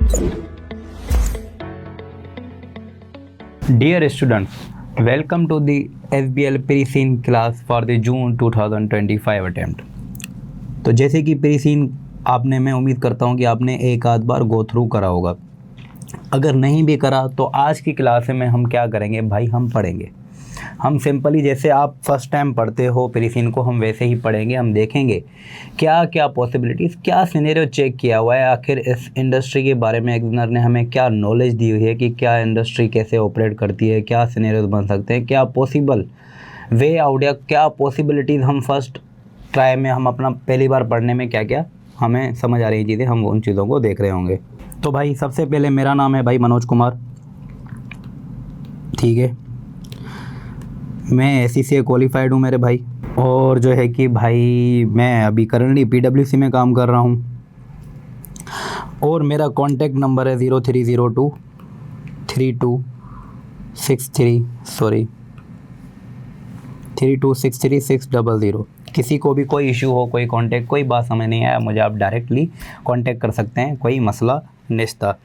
Dear students, welcome to the SBL Pre-Scene class for the June 2025 attempt। तो जैसे कि pre-scene आपने, मैं उम्मीद करता हूँ कि आपने एक आध बार गो थ्रू करा होगा। अगर नहीं भी करा तो आज की क्लास में हम क्या करेंगे भाई, हम पढ़ेंगे। हम सिंपली जैसे आप फर्स्ट टाइम पढ़ते हो प्री-सीन को, हम वैसे ही पढ़ेंगे। हम देखेंगे क्या क्या पॉसिबिलिटीज़, क्या सिनेरियो चेक किया हुआ है, आखिर इस इंडस्ट्री के बारे में एग्जामिनर ने हमें क्या नॉलेज दी हुई है कि क्या इंडस्ट्री कैसे ऑपरेट करती है, क्या सिनेरियोज बन सकते हैं, क्या पॉसिबल वे आउट या क्या पॉसिबिलिटीज़ हम फर्स्ट ट्राई में, हम अपना पहली बार पढ़ने में क्या क्या हमें समझ आ रही चीज़ें, हम उन चीज़ों को देख रहे होंगे। तो भाई सबसे पहले मेरा नाम है भाई मनोज कुमार, ठीक है। मैं SECA क्वालिफाइड हूँ मेरे भाई, और जो है कि भाई मैं अभी करंटली PWC में काम कर रहा हूँ, और मेरा कॉन्टैक्ट नंबर है 0302 3263 600। किसी को भी कोई इशू हो, कोई कांटेक्ट, कोई बात समझ नहीं आया, मुझे आप डायरेक्टली कांटेक्ट कर सकते हैं, कोई मसला नहीं था।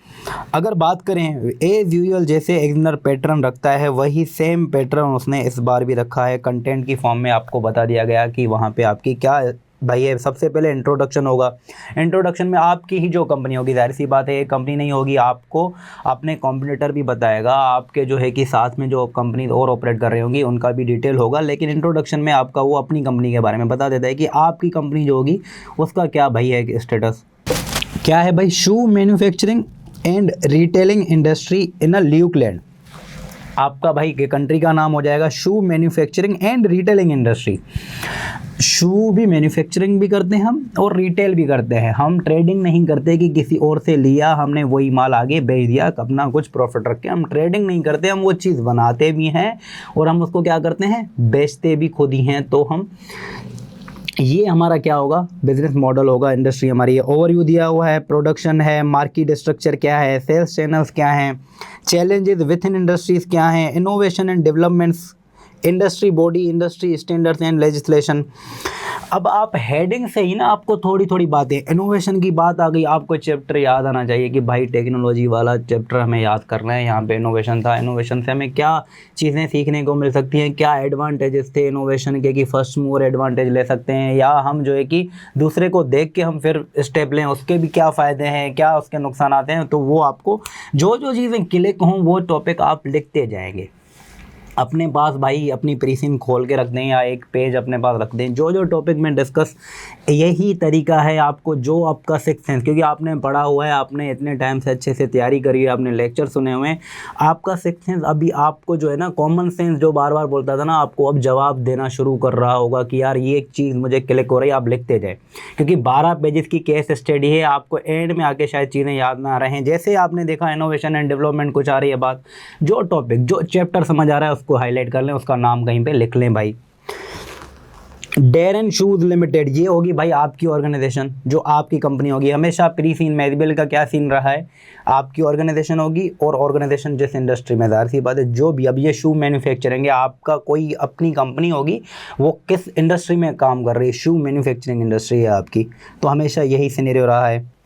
अगर बात करें एज यूजुअल, जैसे एग्जामिनर पैटर्न रखता है वही सेम पैटर्न उसने इस बार भी रखा है। कंटेंट की फॉर्म में आपको बता दिया गया कि वहाँ पे आपकी क्या भाई है। सबसे पहले इंट्रोडक्शन होगा। इंट्रोडक्शन में आपकी ही जो कंपनी होगी, जाहिर सी बात है एक कंपनी नहीं होगी, आपको अपने कॉम्पिटिटर भी बताएगा, आपके जो है कि साथ में जो कंपनी और ऑपरेट कर रही होंगी उनका भी डिटेल होगा। लेकिन इंट्रोडक्शन में आपका वो अपनी कंपनी के बारे में बता देता है कि आपकी कंपनी जो होगी उसका क्या भाई है स्टेटस, क्या है भाई। Shoe manufacturing and retailing industry in a Lukeland. आपका भाई के कंट्री का नाम हो जाएगा shoe manufacturing and retailing industry. Shoe भी मैन्युफैक्चरिंग भी करते हैं हम, और रिटेल भी करते हैं हम। ट्रेडिंग नहीं करते कि किसी और से लिया हमने वही माल आगे बेच दिया अपना कुछ प्रॉफिट रख के। हम ट्रेडिंग नहीं करते, हम वो चीज़ बनाते भी हैं और हम उसको क्या करते हैं, बेचते भी खुद ही हैं। तो हम, ये हमारा क्या होगा, बिजनेस मॉडल होगा। इंडस्ट्री हमारी ओवरव्यू दिया हुआ है, प्रोडक्शन है, मार्केट स्ट्रक्चर क्या है, सेल्स चैनल्स क्या हैं, चैलेंजेस विद इन इंडस्ट्रीज क्या हैं, innovation and developments, industry body, industry standards and legislation. अब आप हेडिंग से ही ना आपको थोड़ी थोड़ी बातें, इनोवेशन की बात आ गई, आपको चैप्टर याद आना चाहिए कि भाई टेक्नोलॉजी वाला चैप्टर हमें याद करना है। यहाँ पे इनोवेशन था, इनोवेशन से हमें क्या चीज़ें सीखने को मिल सकती हैं, क्या एडवांटेजेस थे इनोवेशन के, कि फर्स्ट मूवर एडवांटेज ले सकते हैं, या हम जो है कि दूसरे को देख के हम फिर स्टेप लें, उसके भी क्या फ़ायदे हैं, क्या उसके नुकसान आते हैं। तो वो आपको जो जो चीज़ें क्लिक हों वो टॉपिक आप लिखते जाएंगे अपने पास भाई। अपनी प्री-सीन खोल के रख दें या एक पेज अपने पास रख दें, जो जो टॉपिक में डिस्कस, यही तरीका है आपको, जो आपका सिक्स सेंस, क्योंकि आपने पढ़ा हुआ है, आपने इतने टाइम से अच्छे से तैयारी करी है, आपने लेक्चर सुने हुए हैं, आपका सिक्स सेंस अभी आपको जो है ना, कॉमन सेंस जो बार बार बोलता था ना, आपको अब जवाब देना शुरू कर रहा होगा कि यार ये एक चीज़ मुझे क्लिक हो रही है, आप लिखते जाए। क्योंकि 12 पेजेस की केस स्टडी है, आपको एंड में आके शायद चीज़ें याद ना आ रहे हैं। जैसे आपने देखा इनोवेशन एंड डेवलपमेंट कुछ आ रही है बात, जो टॉपिक जो चैप्टर समझ आ रहा है उसको हाईलाइट कर लें, उसका नाम कहीं पे लिख लें भाई। डेरन शूज लिमिटेड, ये होगी भाई आपकी ऑर्गेनाइजेशन, जो आपकी कंपनी होगी। हमेशा प्री सीन में एसबीएल का क्या सीन रहा है, आपकी ऑर्गेनाइजेशन होगी, और ऑर्गेनाइजेशन जिस इंडस्ट्री में, ज़ाहिर सी बात है जो भी, अब ये शू मैन्युफैक्चरिंग है, आपका कोई अपनी कंपनी होगी, वो किस इंडस्ट्री में काम कर रही है, शू मैन्युफैक्चरिंग इंडस्ट्री है आपकी। तो हमेशा यही सिनेरियो रहा है।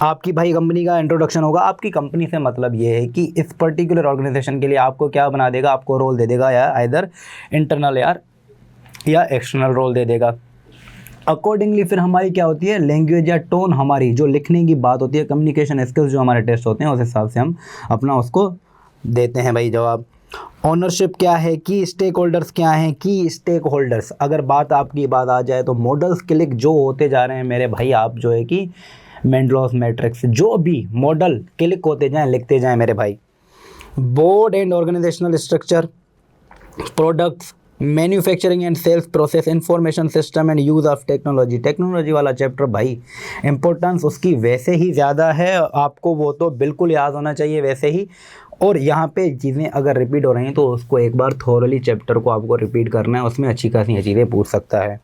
आपकी भाई कंपनी का इंट्रोडक्शन होगा। आपकी कंपनी से मतलब ये है कि इस पर्टिकुलर ऑर्गेनाइजेशन के लिए आपको क्या बना देगा, आपको रोल दे देगा, या आइदर इंटरनल या एक्सटर्नल रोल दे देगा। अकॉर्डिंगली फिर हमारी क्या होती है, लैंग्वेज या टोन, हमारी जो लिखने की बात होती है, कम्युनिकेशन स्किल्स जो हमारे टेस्ट होते हैं, उस हिसाब से हम अपना उसको देते हैं भाई जवाब। ओनरशिप क्या है, की स्टेक होल्डर्स क्या हैं, की स्टेक होल्डर्स, अगर बात आपकी बात आ जाए तो मॉडल्स क्लिक जो होते जा रहे हैं मेरे भाई, आप जो है कि मेंडलॉस मैट्रिक्स, जो भी मॉडल क्लिक होते जाएं, लिखते जाएं मेरे भाई। Board and organisational structure, products, manufacturing and sales process, information system and use of technology. Technology वाला चैप्टर भाई इंपॉर्टेंस उसकी वैसे ही ज़्यादा है, आपको वो तो बिल्कुल याद होना चाहिए वैसे ही। और यहाँ पे चीज़ें अगर रिपीट हो रही हैं तो उसको एक बार थोरली चैप्टर को आपको रिपीट करना है, उसमें अच्छी खासी चीज़ें पूछ सकता है।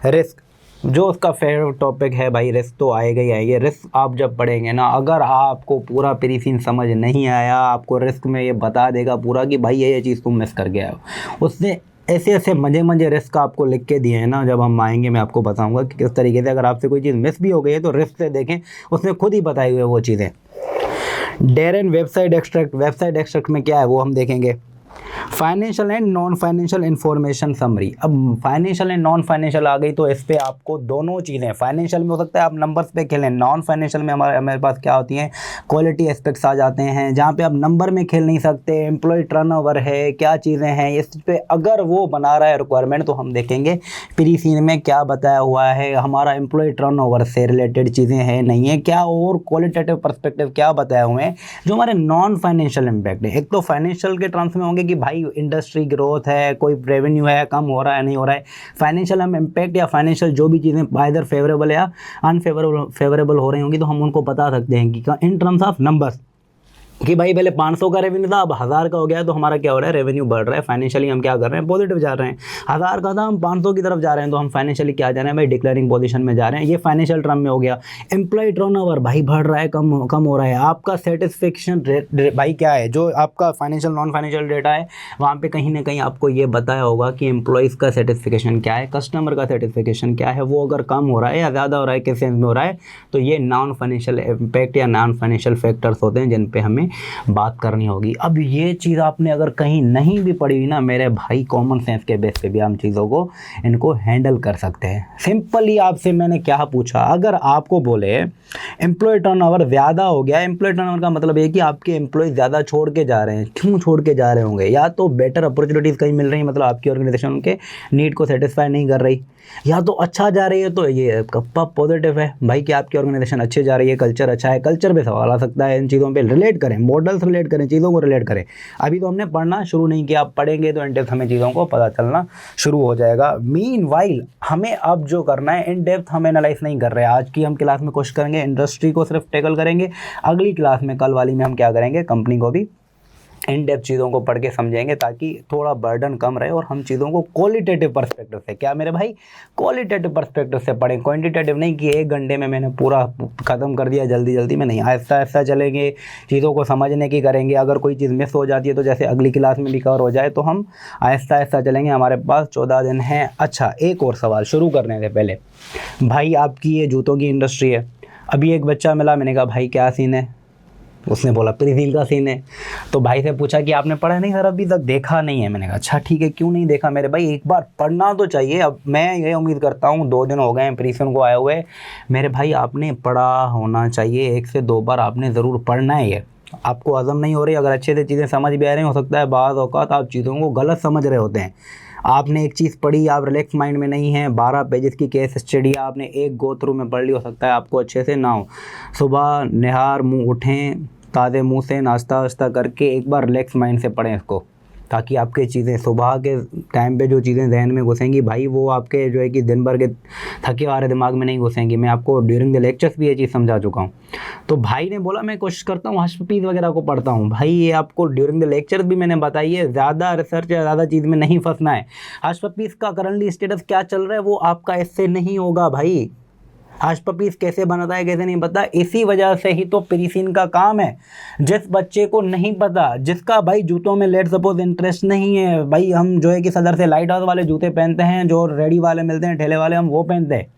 रिस्क, जो उसका फेवरेट टॉपिक है भाई, रिस्क तो आएगा ही आएगा। रिस्क आप जब पढ़ेंगे ना, अगर आपको पूरा प्री सीन समझ नहीं आया, आपको रिस्क में ये बता देगा पूरा कि भाई ये चीज़ तुम मिस कर गया हो। उसने ऐसे ऐसे मजे रिस्क आपको लिख के दिए हैं ना, जब हम आएंगे मैं आपको बताऊंगा कि किस तरीके से, अगर आपसे कोई चीज़ मिस भी हो गई है तो रिस्क से देखें, उसने खुद ही बताई हुई है वो चीज़ें। डेरन वेबसाइट एक्सट्रैक्ट में क्या है वो हम देखेंगे। Financial and non financial information summary. अब फाइनेंशियल एंड नॉन फाइनेंशियल आ गई तो इस पे आपको दोनों चीज़ें, फाइनेंशियल में हो सकता है आप नंबर्स पे खेलें, नॉन फाइनेंशियल में हमारे पास क्या होती हैं, क्वालिटी एस्पेक्ट्स आ जाते हैं जहाँ पे आप नंबर में खेल नहीं सकते, एम्प्लॉय टर्नओवर है, क्या चीज़ें हैं इस पे अगर वो बना रहा है रिक्वायरमेंट तो हम देखेंगे प्री सीन में क्या बताया हुआ है, हमारा एम्प्लॉय टर्नओवर से रिलेटेड चीज़ें हैं नहीं है क्या, और क्वालिटेटिव पर्सपेक्टिव क्या बताए हुए हैं जो हमारे नॉन फाइनेंशियल इम्पैक्ट है। एक तो फाइनेंशियल के टर्म्स में होंगे कि भाई इंडस्ट्री ग्रोथ है, कोई रेवेन्यू है, कम हो रहा है नहीं हो रहा है, फाइनेंशियल हम इम्पैक्ट या फाइनेंशियल जो भी चीज़ें आइदर फेवरेबल या अनफेवरेबल हो रही होंगी तो हम उनको बता सकते हैं कि इन टर्म्स ऑफ नंबर्स कि भाई पहले 500 का रेवेन्यू था अब 1000 का हो गया है तो हमारा क्या हो रहा है, रेवेन्यू बढ़ रहा है, फाइनेंशियली हम क्या कर रहे हैं, पॉजिटिव जा रहे हैं। 1000 का था हम 500 की तरफ जा रहे हैं तो हम फाइनेंशियली क्या जा रहे हैं भाई, डिक्लेयरिंग पोजीशन में जा रहे हैं। ये फाइनेंशियल टर्म में हो गया। एम्प्लॉय टर्नओवर भाई बढ़ रहा है, कम हो रहा है। आपका सेटिस्फेक्शन रेट भाई क्या है, जो आपका फाइनेंशियल नॉन फाइनेंशियल डेटा है वहाँ पे कहीं ना कहीं आपको ये बताया होगा कि एम्प्लॉयज़ का सेटिस्फिकेशन क्या है, कस्टमर का सेटिस्फिकेशन क्या है, वो अगर कम हो रहा है या ज़्यादा हो रहा है, किस सेंस में हो रहा है, तो ये नॉन फाइनेंशियल इम्पैक्ट या नॉन फाइनेंशियल फैक्टर्स होते हैं जिन पे हमें बात करनी होगी। अब ये चीज़ आपने अगर कहीं नहीं भी पढ़ी हुई ना मेरे भाई, कॉमन सेंस के बेस पे भी हम चीज़ों को इनको हैंडल कर सकते हैं। सिंपली आपसे मैंने क्या पूछा, अगर आपको बोले एम्प्लॉय टर्नओवर ज़्यादा हो गया, एम्प्लॉय टर्नओवर का मतलब ये कि आपके एम्प्लॉय ज़्यादा छोड़ के जा रहे हैं, क्यों छोड़ के जा रहे होंगे, या तो बेटर अपॉर्चुनिटीज़ कहीं मिल रही है, मतलब आपकी ऑर्गेनाइजेशन उनके नीड को सेटिस्फाई नहीं कर रही, या तो अच्छा जा रही है तो ये कप्पा पॉजिटिव है भाई कि आपकी ऑर्गेनाइजेशन अच्छे जा रही है, कल्चर अच्छा है। कल्चर पे सवाल आ सकता है, इन चीज़ों पे रिलेट करें, मॉडल्स रिलेट करें, चीज़ों को रिलेट करें। अभी तो हमने पढ़ना शुरू नहीं किया, आप पढ़ेंगे तो इन डेप्थ हमें चीज़ों को पता चलना शुरू हो जाएगा। मीनवाइल हमें अब जो करना है, इन डेप्थ हम एनालाइज नहीं कर रहे हैं। आज की हम क्लास में कोशिश करेंगे इंडस्ट्री को सिर्फ टैकल करेंगे, अगली क्लास में कल वाली में हम क्या करेंगे, कंपनी को भी इन डेप्थ चीज़ों को पढ़ के समझेंगे ताकि थोड़ा बर्डन कम रहे और हम चीज़ों को क्वालिटेटिव पर्सपेक्टिव से, क्या मेरे भाई, क्वालिटेटिव पर्सपेक्टिव से पढ़ें, क्वांटिटेटिव नहीं कि 1 घंटे में मैंने पूरा ख़त्म कर दिया जल्दी जल्दी में नहीं। आहिस्ता आहिस्ता चलेंगे, चीज़ों को समझने की करेंगे। अगर कोई चीज़ मिस हो जाती है तो जैसे अगली क्लास में भी कवर हो जाए तो हम आहिस्ता आहिस्ता चलेंगे। हमारे पास 14 दिन हैं। अच्छा, एक और सवाल शुरू करने से पहले, भाई आपकी ये जूतों की इंडस्ट्री है, अभी एक बच्चा मिला, मैंने कहा भाई क्या सीन है, उसने बोला प्रीसील का सीन है। तो भाई से पूछा कि आपने पढ़ा नहीं सर, अभी तक देखा नहीं है। मैंने कहा अच्छा ठीक है, क्यों नहीं देखा मेरे भाई, एक बार पढ़ना तो चाहिए। अब मैं ये उम्मीद करता हूँ 2 दिन हो गए हैं प्रीसील को आए हुए, मेरे भाई आपने पढ़ा होना चाहिए, 1 से 2 बार आपने ज़रूर पढ़ना है। ये आपको हज़म नहीं हो रही, अगर अच्छे से चीज़ें समझ भी आ रही हो सकता है बाज़ औक़ात आप चीज़ों को गलत समझ रहे होते हैं। आपने एक चीज़ पढ़ी, आप रिलैक्स माइंड में नहीं हैं, 12 पेजेस की केस स्टडी आपने एक गो थ्रू में पढ़ ली, हो सकता है आपको अच्छे से ना हो। सुबह निहार मुँह उठें, ताज़े मुंह से नाश्ता वाश्ता करके एक बार रिलैक्स माइंड से पढ़ें इसको, ताकि आपकी चीज़ें सुबह के टाइम पे जो चीज़ें जहन में घुसेंगी भाई वो आपके जो है कि दिन भर के थके हारे दिमाग में नहीं घुसेंगी। मैं आपको ड्यूरिंग द लेक्चर्स भी ये चीज़ समझा चुका हूँ। तो भाई ने बोला मैं कोशिश करता हूँ हर्षपीस वगैरह को पढ़ता हूँ। भाई ये आपको ड्यूरिंग द लेक्चर्स भी मैंने बताई है, ज़्यादा रिसर्च या ज़्यादा चीज़ में नहीं फंसना है। हर्षपीस का करंटली स्टेटस क्या चल रहा है वो आपका इससे नहीं होगा भाई। हर्षपीस कैसे बनता है कैसे नहीं पता, इसी वजह से ही तो प्रीसीन का काम है। जिस बच्चे को नहीं पता, जिसका भाई जूतों में लेट सपोज इंटरेस्ट नहीं है, भाई हम जो है कि सदर से लाइट हाउस वाले जूते पहनते हैं, जो रेडी वाले मिलते हैं ठेले वाले, हम वो पहनते हैं।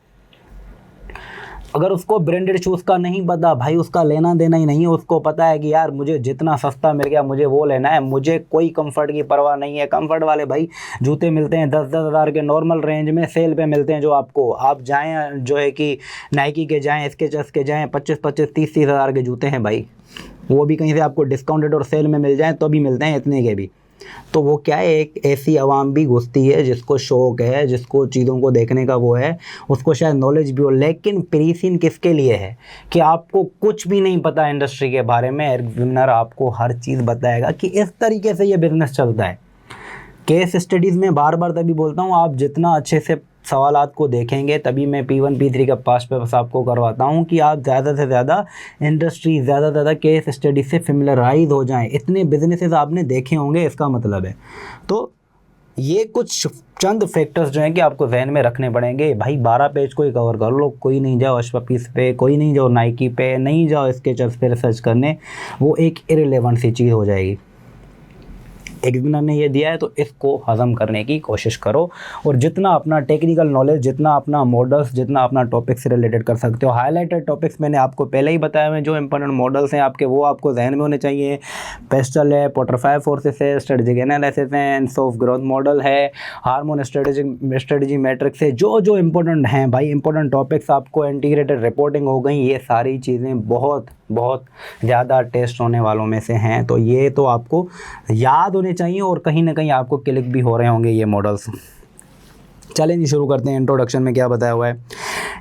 अगर उसको ब्रांडेड शूज़ का नहीं पता भाई, उसका लेना देना ही नहीं है, उसको पता है कि यार मुझे जितना सस्ता मिल गया मुझे वो लेना है, मुझे कोई कंफर्ट की परवाह नहीं है। कंफर्ट वाले भाई जूते मिलते हैं 10-10 हज़ार के नॉर्मल रेंज में, सेल पे मिलते हैं, जो आपको आप जाएं जो है कि नाइकी के जाएं, स्केचर्स के जाएं, 25-25 30-30 हज़ार के जूते हैं भाई, वो भी कहीं से आपको डिस्काउंटेड और सेल में मिल जाएँ तो भी मिलते हैं इतने के भी। तो वो क्या है, एक ऐसी आवाम भी घुसती है जिसको शौक़ है, जिसको चीज़ों को देखने का वो है, उसको शायद नॉलेज भी हो। लेकिन प्रीसीन किसके लिए है कि आपको कुछ भी नहीं पता इंडस्ट्री के बारे में, एग्जामिनर आपको हर चीज़ बताएगा कि इस तरीके से ये बिज़नेस चलता है। केस स्टडीज़ में बार बार तभी बोलता हूँ, आप जितना अच्छे से सवालात को देखेंगे तभी मैं P1 P3 का पास पेपर्स आपको करवाता हूँ कि आप ज़्यादा से ज़्यादा इंडस्ट्री, ज़्यादा से ज़्यादा केस स्टडी से फेमिलराइज हो जाएं। इतने बिजनेसेस आपने देखे होंगे, इसका मतलब है। तो ये कुछ चंद फैक्टर्स जो हैं कि आपको जहन में रखने पड़ेंगे। भाई 12 पेज को ही कवर कर लो, कोई नहीं जाओ हर्षपीस पे, कोई नहीं जाओ नाइकी पे, नहीं जाओ स्केचर्स पे रिसर्च करने, वो एक इररिलेवेंट सी चीज़ हो जाएगी। एग्जामिनर ने ये दिया है तो इसको हज़म करने की कोशिश करो, और जितना अपना टेक्निकल नॉलेज, जितना अपना मॉडल्स, जितना अपना टॉपिक से रिलेटेड कर सकते हो। हाईलाइटेड टॉपिक्स मैंने आपको पहले ही बताया हुआ है, जो इंपॉर्टेंट मॉडल्स हैं आपके वो आपको जहन में होने चाहिए। पेस्टल है, पोर्टरफाई फोर्सेस है, स्ट्रेटेजिक एनालिसिस है, एंड ऑफ ग्रोथ मॉडल है, हार्मोन स्ट्रेटजी मैट्रिक्स है, जो इंपॉर्टेंट हैं भाई, इंपॉर्टेंट टॉपिक्स आपको, इंटीग्रेटेड रिपोर्टिंग हो गई, ये सारी चीज़ें बहुत बहुत ज़्यादा टेस्ट होने वालों में से हैं। तो ये तो आपको याद होने चाहिए और कहीं ना कहीं आपको क्लिक भी हो रहे होंगे ये मॉडल्स। चलेंगे शुरू करते हैं। इंट्रोडक्शन में क्या बताया हुआ है?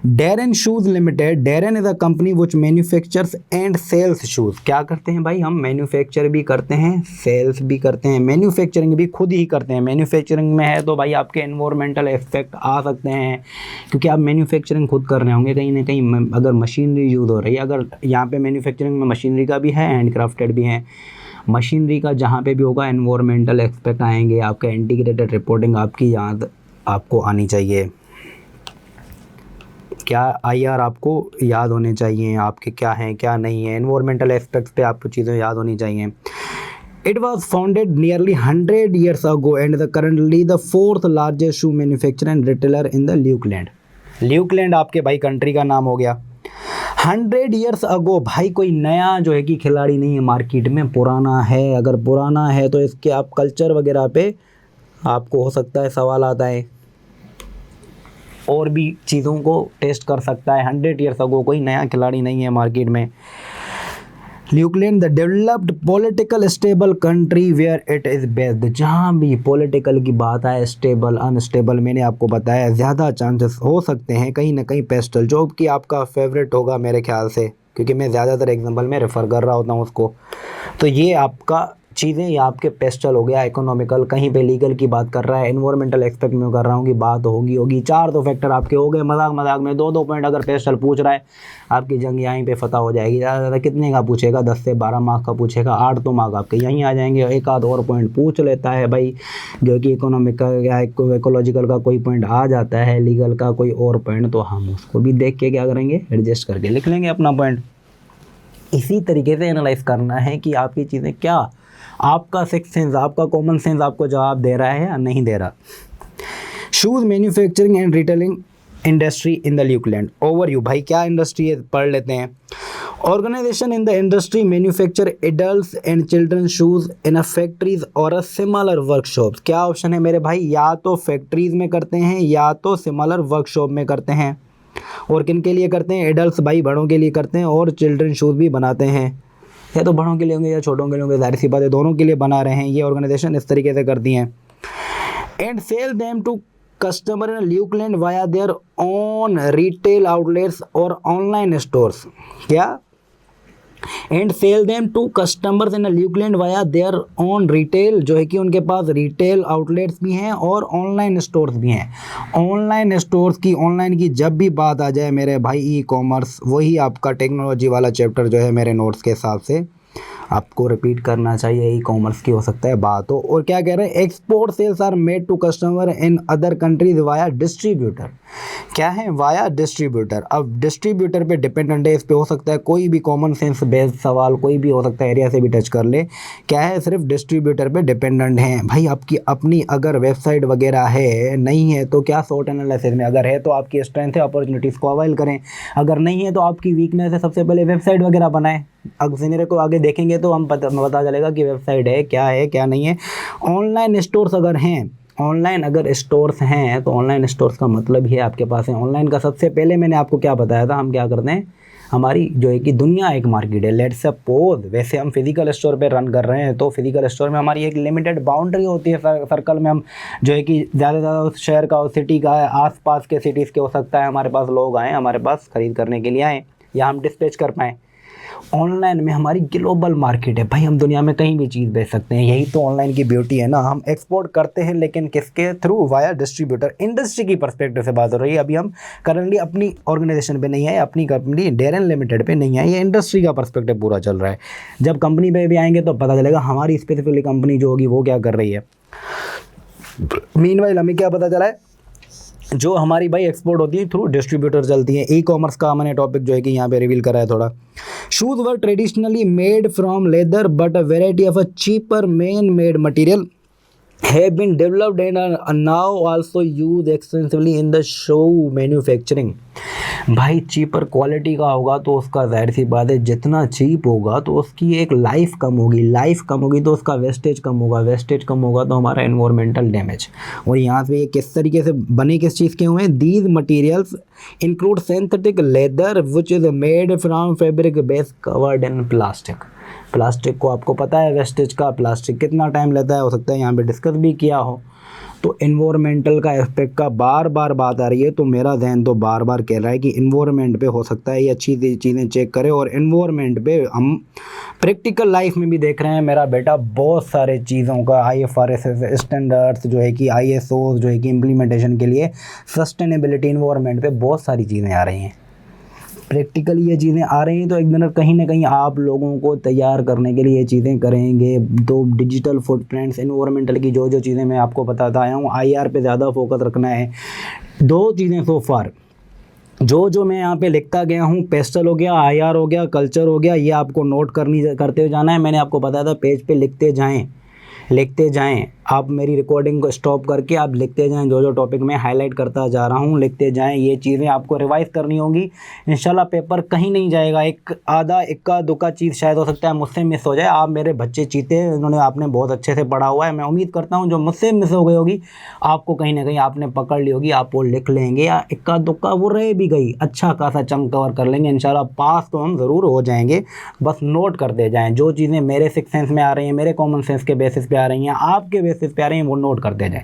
Deron shoes limited, Deron is a company which manufactures and sells shoes. क्या करते हैं भाई? हम मैन्युफैक्चर भी करते हैं, सेल्स भी करते हैं, मैन्युफैक्चरिंग भी खुद ही करते हैं। मैन्युफैक्चरिंग में है तो भाई आपके एनवायरमेंटल एस्पेक्ट आ सकते हैं, क्योंकि आप मैन्युफैक्चरिंग खुद कर रहे होंगे कहीं ना कहीं। अगर मशीनरी यूज़ हो रही है, अगर यहाँ पे मैन्युफैक्चरिंग में मशीनरी का भी है, हैंडक्राफ्टेड भी है, मशीनरी का जहाँ पे भी होगा एनवायरमेंटल एस्पेक्ट आएंगे। आपका इंटीग्रेटेड रिपोर्टिंग आपकी याद आपको आनी चाहिए। क्या आईआर आपको याद होने चाहिए, आपके क्या हैं क्या नहीं है, एनवायरमेंटल एस्पेक्ट्स पे आपको चीज़ें याद होनी चाहिए। It was founded nearly 100 years ago and the currently the 4th largest shoe manufacturer and retailer in the Lukeland. Lukeland आपके भाई कंट्री का नाम हो गया। 100 years ago भाई कोई नया जो है कि खिलाड़ी नहीं है मार्केट में, पुराना है। अगर पुराना है तो इसके आप कल्चर वगैरह पे आपको हो सकता है सवाल आता है, और भी चीज़ों को टेस्ट कर सकता है। 100 years ago कोई नया खिलाड़ी नहीं है मार्केट में। Lukeland the developed political stable country where it is based. जहाँ भी पॉलिटिकल की बात आए, स्टेबल अनस्टेबल, मैंने आपको बताया ज़्यादा चांसेस हो सकते हैं कहीं ना कहीं पेस्टल, जो कि आपका फेवरेट होगा मेरे ख्याल से, क्योंकि मैं ज़्यादातर एग्जाम्पल में रेफ़र कर रहा होता हूँ उसको। तो ये आपका चीज़ें, ये आपके पेस्टल हो गया। इकोनॉमिकल, कहीं पे लीगल की बात कर रहा है, एनवायरमेंटल एक्सपेक्ट में कर रहा हूँ कि बात होगी। 4 तो फैक्टर आपके हो गए। मजाक में 2 पॉइंट अगर पेस्टल पूछ रहा है, आपकी जंग यहीं पे फतह हो जाएगी। ज़्यादा ज़्यादा कितने का पूछेगा? 10 से 12 मार्क्स का पूछेगा, 8 तो मार्क्स आपके यहीं आ जाएंगे। एक आध और पॉइंट पूछ लेता है भाई, जो कि इकोनॉमिकल या इकोलॉजिकल का कोई पॉइंट आ जाता है, लीगल का कोई और पॉइंट, तो हम उसको भी देख के क्या करेंगे, एडजस्ट करके लिख लेंगे अपना पॉइंट। इसी तरीके से एनालाइज करना है कि आपकी चीज़ें क्या, आपका सिक्स सेंस, आपका कॉमन सेंस आपको जवाब दे रहा है या नहीं दे रहा। Shoes manufacturing and retailing industry in the Lukeland. Overview भाई क्या इंडस्ट्री है पढ़ लेते हैं। Organisation in the industry manufacture adults and children shoes in a factories और अ सिमिलर वर्कशॉप्स। क्या ऑप्शन है मेरे भाई? या तो फैक्ट्रीज में करते हैं या तो सिमिलर वर्कशॉप में करते हैं। और किन के लिए करते हैं? एडल्ट्स भाई बड़ों के लिए करते हैं, और चिल्ड्रन शूज़ भी बनाते हैं। या तो बड़ों के लिए होंगे या छोटों के लिए होंगे, जाहिर सी बात है दोनों के लिए बना रहे हैं। ये ऑर्गेनाइजेशन इस तरीके से करती हैं। And sell them to customer in Lukeland via their own retail outlets और ऑनलाइन स्टोर्स। क्या? And sell them to customers in Lukeland via their own retail, जो है कि उनके पास रिटेल आउटलेट्स भी हैं और ऑनलाइन स्टोर्स भी हैं। ऑनलाइन स्टोर्स की, ऑनलाइन की जब भी बात आ जाए मेरे भाई, ई कॉमर्स, वही आपका टेक्नोलॉजी वाला चैप्टर जो है मेरे नोट्स के हिसाब से आपको रिपीट करना चाहिए। ई कॉमर्स की हो सकता है बात हो। और क्या कह रहे हैं? Export sales are made to customer in other countries via distributor. क्या है? Via distributor. अब डिस्ट्रीब्यूटर पे डिपेंडेंट है, इस पे हो सकता है कोई भी कॉमन सेंस बेस्ड सवाल, कोई भी हो सकता है, एरिया से भी टच कर ले। क्या है? सिर्फ डिस्ट्रीब्यूटर पे डिपेंडेंट है भाई। आपकी अपनी अगर वेबसाइट वगैरह है, नहीं है तो क्या सॉर्ट एनालिसिस में, अगर है तो आपकी स्ट्रेंथ है, अपॉर्चुनिटीज़ को अवेल करें। अगर नहीं है तो आपकी वीकनेस है, सबसे पहले वेबसाइट वगैरह बनाएं। अगर सीनियर को आगे देखेंगे तो हम पता चलेगा कि वेबसाइट है क्या नहीं है। ऑनलाइन स्टोर्स अगर हैं, ऑनलाइन अगर स्टोर्स हैं तो ऑनलाइन स्टोर्स का मतलब ही है आपके पास है। ऑनलाइन का सबसे पहले मैंने आपको क्या बताया था, हम क्या करते हैं, हमारी जो है कि दुनिया एक मार्केट है। लेट्स सपोज वैसे हम फिजिकल स्टोर पे रन कर रहे हैं, तो फिजिकल स्टोर में हमारी एक लिमिटेड बाउंड्री होती है। सर्कल में हम जो है कि ज़्यादा से ज़्यादा उस शहर का, उस सिटी का, आसपास के सिटीज़ के हो सकता है हमारे पास लोग आएँ, हमारे पास ख़रीद करने के लिए आएँ या हम डिस्पैच कर पाएँ। ऑनलाइन में हमारी ग्लोबल मार्केट है भाई, हम दुनिया में कहीं भी चीज़ बेच सकते हैं। यही तो ऑनलाइन की ब्यूटी है ना। हम एक्सपोर्ट करते हैं लेकिन किसके थ्रू? Via distributor. इंडस्ट्री की पर्सपेक्टिव से बात हो रही है। अभी हम करंटली अपनी ऑर्गेनाइजेशन पे नहीं आए, अपनी कंपनी डेरन लिमिटेड पे नहीं आए, ये इंडस्ट्री का पर्सपेक्टिव पूरा चल रहा है। जब कंपनी पे भी आएंगे तो पता चलेगा हमारी स्पेसिफिकली कंपनी जो होगी वो क्या कर रही है। मीनवाइल हमें क्या पता चला है, जो हमारी भाई एक्सपोर्ट होती है थ्रू डिस्ट्रीब्यूटर चलती है। ई कॉमर्स का मैंने टॉपिक जो है कि यहाँ पे रिवील करा है थोड़ा। Shoes were traditionally made from leather, but a variety of a cheaper man-made material have been developed and are now also used extensively in the shoe manufacturing. भाई चीपर क्वालिटी का होगा तो उसका जाहिर सी बात है जितना चीप होगा तो उसकी एक लाइफ कम होगी, लाइफ कम होगी तो उसका वेस्टेज कम होगा, वेस्टेज कम होगा तो हमारा एनवायरमेंटल डैमेज। और यहाँ पे ये किस तरीके से बने, किस चीज़ के हुए हैं? These materials include synthetic leather which is made from fabric base covered in plastic. Plastic को आपको पता है वेस्टेज का, प्लास्टिक कितना टाइम लेता है, हो सकता है यहाँ पे डिस्कस भी किया हो। तो इन्वायरमेंटल का एस्पेक्ट का बार बार बात आ रही है, तो मेरा जहन तो बार बार कह रहा है कि इन्वायरमेंट पे हो सकता है ये अच्छी चीज़ें चेक करें। और इन्वायरमेंट पे हम प्रैक्टिकल लाइफ में भी देख रहे हैं मेरा बेटा बहुत सारे चीज़ों का IFRS स्टैंडर्ड्स जो है कि ISO जो है कि इम्प्लीमेंटेशन के लिए सस्टेनेबिलिटी इन्वायरमेंट पे बहुत सारी चीज़ें आ रही हैं, प्रैक्टिकली ये चीज़ें आ रही हैं। तो एक दिन ना कहीं आप लोगों को तैयार करने के लिए ये चीज़ें करेंगे। तो डिजिटल फुटप्रिंट्स इन्वायरमेंटल की जो चीज़ें मैं आपको बताता आया हूँ, IR पे ज़्यादा फोकस रखना है। दो चीज़ें सो फार जो मैं यहाँ पे लिखता गया हूँ, पेस्टल हो गया, IR हो गया, कल्चर हो गया, ये आपको नोट करते हुए जाना है। मैंने आपको बताया था पेज पे लिखते जाएं। आप मेरी रिकॉर्डिंग को स्टॉप करके आप लिखते जाएं, जो टॉपिक मैं हाईलाइट करता जा रहा हूं लिखते जाएं। ये चीज़ें आपको रिवाइज करनी होंगी, इंशाल्लाह पेपर कहीं नहीं जाएगा। एक आधा इक्का दुक्का चीज़ शायद हो सकता है मुझसे मिस हो जाए। आप मेरे बच्चे चीते हैं, उन्होंने आपने बहुत अच्छे से पढ़ा हुआ है, मैं उम्मीद करता हूँ जो मुझसे मिस हो गई होगी आपको कहीं ना कहीं आपने पकड़ ली होगी, आप वो लिख लेंगे, या इक्का दुक्का वो रह भी गई अच्छा खासा चंक कवर कर लेंगे। इंशाल्लाह पास तो हम ज़रूर हो जाएंगे, बस नोट करते जाएँ। जो चीज़ें मेरे सिक्स सेंस में आ रही हैं, मेरे कॉमन सेंस के बेसिस पे आ रही हैं, आपके बेसिस पे आ रही हैं, वो नोट करते जाएं।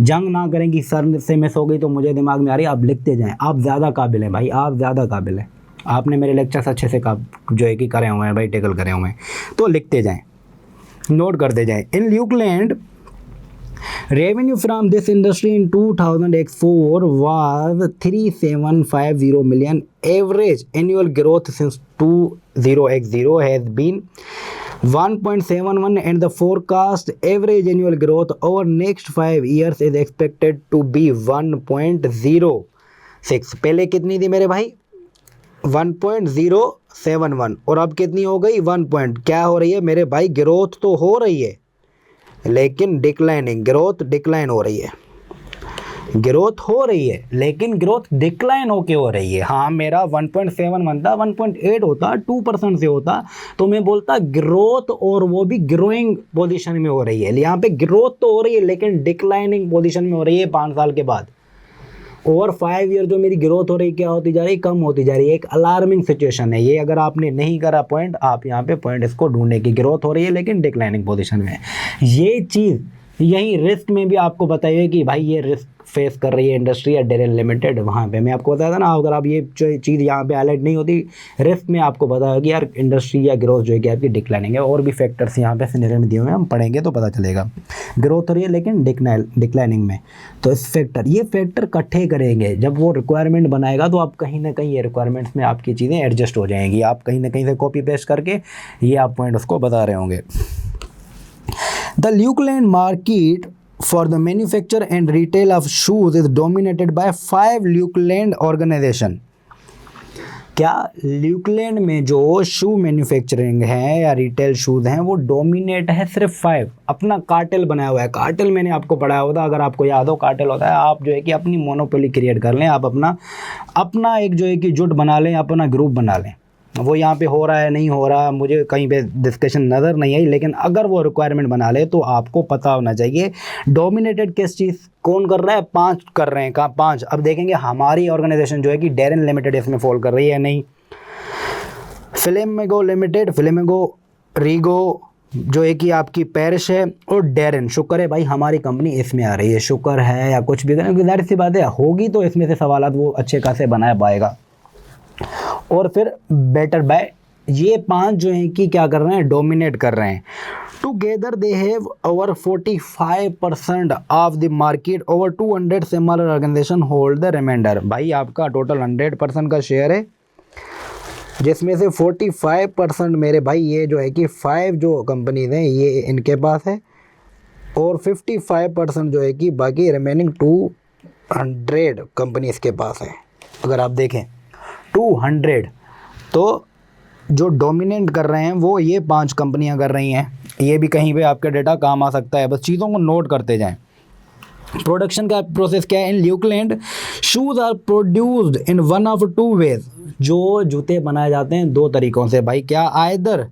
जंग ना करें कि सर से मिस हो गई तो मुझे दिमाग में आ रही है, आप लिखते जाएं। आप ज़्यादा काबिल हैं भाई, आप ज़्यादा काबिल हैं, आपने मेरे लेक्चर्स अच्छे से जो है कि करे हुए हैं भाई, टेकल करे हुए हैं, तो लिखते जाएं, नोट करते जाएं। इन ल्यूकलैंड revenue from this industry in 2004 was 3750 million. Average annual growth since 20x0 has been 1.71 and the forecast average annual growth over next 5 years is expected to be 1.06। पहले कितनी थी मेरे भाई? 1.071 और अब कितनी हो गई? 1 क्या हो रही है मेरे भाई? ग्रोथ तो हो रही है लेकिन डिक्लाइनिंग, ग्रोथ डिक्लाइन हो रही है, ग्रोथ हो रही है लेकिन ग्रोथ डिक्लाइन होके हो रही है। हाँ मेरा 1.71 था, 1.8 होता, 2% से होता तो मैं बोलता ग्रोथ, और वो भी ग्रोइंग पोजीशन में हो रही है। यहाँ पे ग्रोथ तो हो रही है लेकिन डिक्लाइनिंग पोजीशन में हो रही है 5 साल के बाद। ओवर 5 ईयर जो मेरी ग्रोथ हो रही क्या होती जा रही? कम होती जा रही है। एक अलार्मिंग सिचुएशन है ये। अगर आपने नहीं करा पॉइंट, आप यहाँ पे पॉइंट इसको ढूंढने की, ग्रोथ हो रही है लेकिन डिक्लाइनिंग पोजीशन में है। ये चीज़ यही रिस्क में भी आपको बताइए कि भाई ये रिस्क फेस कर रही है इंडस्ट्री या डेरेन लिमिटेड। वहाँ पे मैं आपको बताया था ना, अगर आप ये चीज़ यहाँ पे हाईलाइट नहीं होती, रिस्क में आपको बताया कि यार इंडस्ट्री या ग्रोथ जो है कि आपकी डिक्लाइनिंग है। और भी फैक्टर्स यहाँ पे सिनेरियो में दिए हुए हैं, हम पढ़ेंगे तो पता चलेगा। ग्रोथ हो रही है लेकिन डिक्लाइनिंग में, तो इस ये फैक्टर इकट्ठे करेंगे जब वो रिक्वायरमेंट बनाएगा, तो आप कहीं ना कहीं ये रिक्वायरमेंट्स में आपकी चीज़ें एडजस्ट हो जाएंगी। आप कहीं ना कहीं से कॉपी पेस्ट करके ये आप पॉइंट उसको बता रहे होंगे। The Lukeland market for the manufacture and retail of shoes is dominated by 5 Lukeland organization। क्या ल्यूकलैंड में जो शू मैन्युफैक्चरिंग है या रिटेल शूज़ हैं वो डोमिनेट है सिर्फ 5, अपना कार्टेल बनाया हुआ है। कार्टेल मैंने आपको पढ़ाया होता, अगर आपको याद हो, कार्टेल होता है आप जो है कि अपनी मोनोपोली क्रिएट कर लें, आप अपना एक जो है कि जुट बना लें, अपना ग्रुप बना लें। वो यहाँ पे हो रहा है नहीं हो रहा मुझे कहीं पे डिस्कशन नज़र नहीं आई, लेकिन अगर वो रिक्वायरमेंट बना ले तो आपको पता होना चाहिए डोमिनेटेड किस चीज़ कौन कर रहा है। 5 कर रहे हैं, कहाँ 5? अब देखेंगे हमारी ऑर्गेनाइजेशन जो है कि डेरेन लिमिटेड इसमें फॉल कर रही है नहीं, फ्लेमिंगो लिमिटेड, फ्लेमिंगो, रीगो जो है कि आपकी पेरिस है, और डेरेन, शुक्र है भाई हमारी कंपनी इसमें आ रही है, शुक्र है या कुछ भी करें, जाहिर सी बात है होगी तो इसमें से सवाल वो अच्छे खासे बनाया पाएगा। और फिर बेटर बाय, ये 5 जो हैं कि क्या कर रहे हैं? डोमिनेट कर रहे हैं। Together they have over 45% of the market, over 200 similar organisation hold the reminder. भाई आपका टोटल 100% का शेयर है, जिसमें से 45% मेरे भाई ये जो है कि 5 जो कंपनीज हैं ये इनके पास है, और 55% जो है कि बाकी रिमेनिंग 200 कंपनीज के पास है। अगर आप देखें 200 तो जो डोमिनेट कर रहे हैं वो ये 5 कंपनियां कर रही हैं। ये भी कहीं पे आपका डेटा काम आ सकता है, बस चीज़ों को नोट करते जाएं। प्रोडक्शन का प्रोसेस क्या है? In Lukeland shoes are produced in one of 2 ways. जो जूते बनाए जाते हैं 2 तरीक़ों से भाई। क्या? Either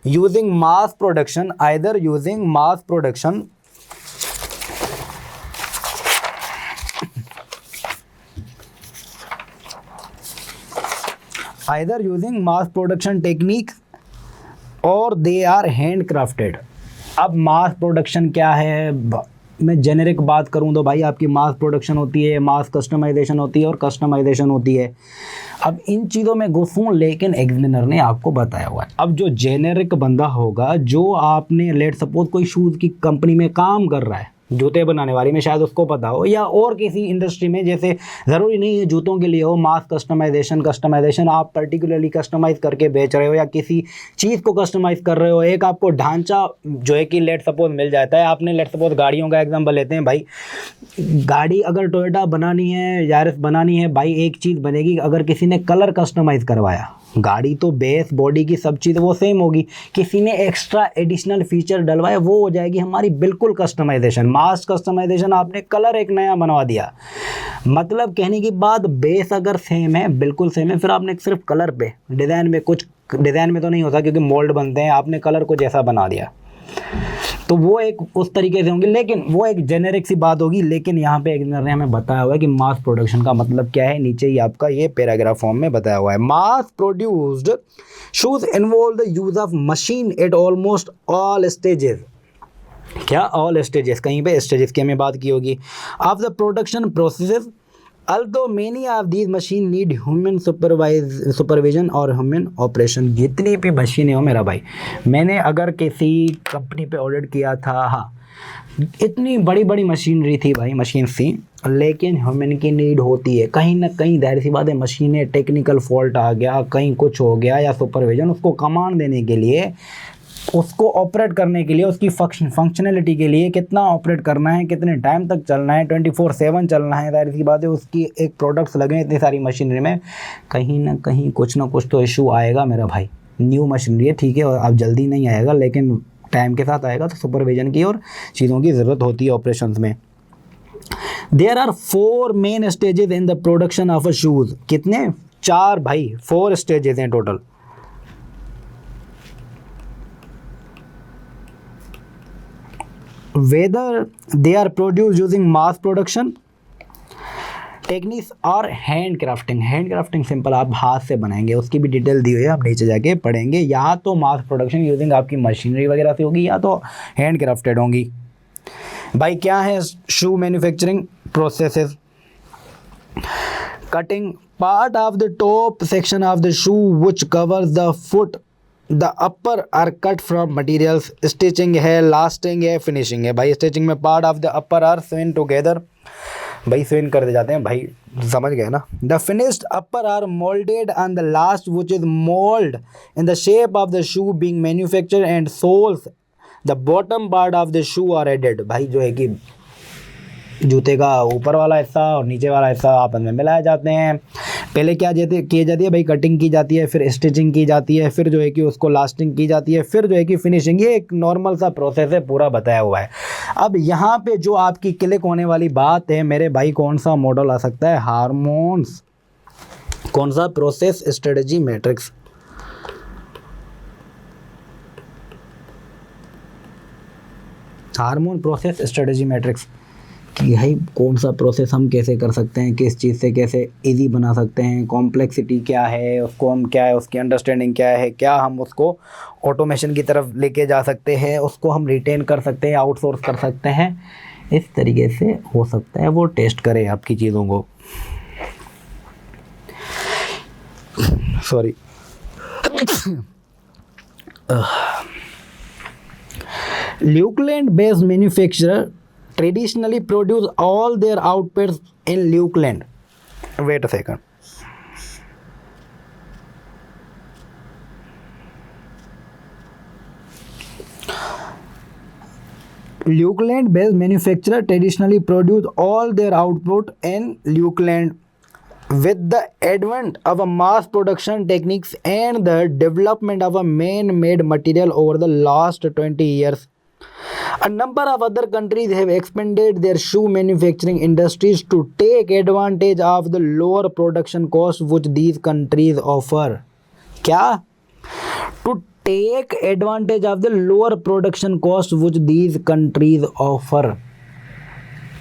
using mass production, either using mass production, either using mass production technique और दे आर हैंड क्राफ्टेड। अब मास प्रोडक्शन क्या है? मैं जेनेरिक बात करूं तो भाई आपकी मास प्रोडक्शन होती है, मास कस्टमाइजेशन होती है और कस्टमाइजेशन होती है। अब इन चीज़ों में घुसूँ, लेकिन एग्जामिनर ने आपको बताया हुआ है। अब जो जेनेरिक बंदा होगा, जो आपने लेट सपोज कोई शूज़ की कंपनी में काम कर रहा है, जूते बनाने वाली में, शायद उसको पता हो, या और किसी इंडस्ट्री में, जैसे ज़रूरी नहीं है जूतों के लिए हो, मास कस्टमाइजेशन आप पर्टिकुलरली कस्टमाइज़ करके बेच रहे हो या किसी चीज़ को कस्टमाइज़ कर रहे हो। एक आपको ढांचा जो है कि लेट सपोज मिल जाता है। आपने लेट सपोज गाड़ियों का एग्जांपल लेते हैं भाई, गाड़ी अगर टोयोटा बनानी है, यारिस बनानी है भाई, एक चीज़ बनेगी। अगर किसी ने कलर कस्टमाइज़ करवाया, गाड़ी तो बेस बॉडी की सब चीज़ वो सेम होगी, किसी ने एक्स्ट्रा एडिशनल फीचर डलवाए, वो हो जाएगी हमारी बिल्कुल कस्टमाइजेशन। मास कस्टमाइजेशन, आपने कलर एक नया बनवा दिया, मतलब कहने की बात बेस अगर सेम है, बिल्कुल सेम है, फिर आपने सिर्फ कलर पे, डिज़ाइन में कुछ, डिज़ाइन में तो नहीं होता क्योंकि मोल्ड बनते हैं, आपने कलर को जैसा बना दिया, तो वो एक उस तरीके से होंगी, लेकिन वो एक जेनेरिक सी बात होगी। लेकिन यहाँ पे एग्जामिनर ने हमें बताया हुआ है कि मास प्रोडक्शन का मतलब क्या है। नीचे ही आपका ये पैराग्राफ फॉर्म में बताया हुआ है। Mass produced shoes involve the use of machine eight almost all stages. क्या? ऑल स्टेजेस, कहीं पे स्टेजेस की हमें बात की होगी। Of the production processes, although many of these machine need human supervision और human operation। जितनी भी मशीनें हो मेरा भाई, मैंने अगर किसी कंपनी पे ऑर्डर किया था, हाँ, इतनी बड़ी बड़ी मशीनरी थी भाई, मशीन थी, लेकिन ह्यूमन की नीड होती है कहीं ना कहीं। जाहिर सी बात है, मशीनें टेक्निकल फॉल्ट आ गया, कहीं कुछ हो गया, या सुपरविजन, उसको कमांड देने के लिए, उसको ऑपरेट करने के लिए, उसकी फंक्शनैलिटी के लिए कितना ऑपरेट करना है, कितने टाइम तक चलना है, 24/7 चलना है। जाहिर सी बात है, उसकी एक प्रोडक्ट्स लगे इतनी सारी मशीनरी में, कहीं ना कहीं कुछ ना कुछ तो इशू आएगा मेरा भाई। न्यू मशीनरी है, ठीक है, और अब जल्दी नहीं आएगा, लेकिन टाइम के साथ आएगा, तो सुपरविजन की और चीज़ों की ज़रूरत होती है ऑपरेशंस में। There are 4 main stages in the production of a shoes. कितने? 4 भाई, 4 स्टेजेस हैं total. whether they are produced using mass production techniques और hand crafting. Hand crafting simple, आप हाथ से बनाएंगे, उसकी भी डिटेल दी हुई है, आप नीचे जाके पढ़ेंगे। या तो मास प्रोडक्शन यूजिंग आपकी मशीनरी वगैरह से होगी, या तो हैंड क्राफ्टेड होंगी। भाई क्या है shoe manufacturing processes? Cutting part of the top section of the shoe which covers the foot, the upper are cut from materials. Stitching है, लास्टिंग है, फिनिशिंग है। भाई स्टिचिंग में part of the upper are sewn together, भाई sewn कर दे जाते हैं भाई, समझ गए ना। The finished upper are moulded on the last which is mould in the shape of the shoe being manufactured and soles the bottom part of the shoe are added. भाई जो है कि जूते का ऊपर वाला हिस्सा और नीचे वाला हिस्सा आपस में मिलाए जाते हैं। पहले क्या किए जाती है भाई? कटिंग की जाती है, फिर स्टिचिंग की जाती है, फिर जो है कि उसको लास्टिंग की जाती है, फिर जो है कि फिनिशिंग। ये एक नॉर्मल सा प्रोसेस है, पूरा बताया हुआ है। अब यहाँ पे जो आपकी क्लिक होने वाली बात है मेरे भाई, कौन सा मॉडल आ सकता है? हार्मोन्स। कौन सा? Process strategy matrix. Hormone process strategy matrix कि भाई कौन सा प्रोसेस हम कैसे कर सकते हैं, किस चीज़ से कैसे इजी बना सकते हैं, कॉम्प्लेक्सिटी क्या है, उसको हम क्या है, उसकी अंडरस्टैंडिंग क्या है, क्या हम उसको ऑटोमेशन की तरफ लेके जा सकते हैं, उसको हम रिटेन कर सकते हैं, आउटसोर्स कर सकते हैं। इस तरीके से हो सकता है वो टेस्ट करे आपकी चीज़ों को। Sorry. Lukeland based manufacturer traditionally produce all their outputs in Lukeland. Wait a second. Lukeland based manufacturer traditionally produce all their output in Lukeland, with the advent of a mass production techniques and the development of a man-made material over the last 20 years, a number of other countries have expanded their shoe manufacturing industries to take advantage of the lower production costs which these countries offer. क्या? To take advantage of the lower production costs which these countries offer.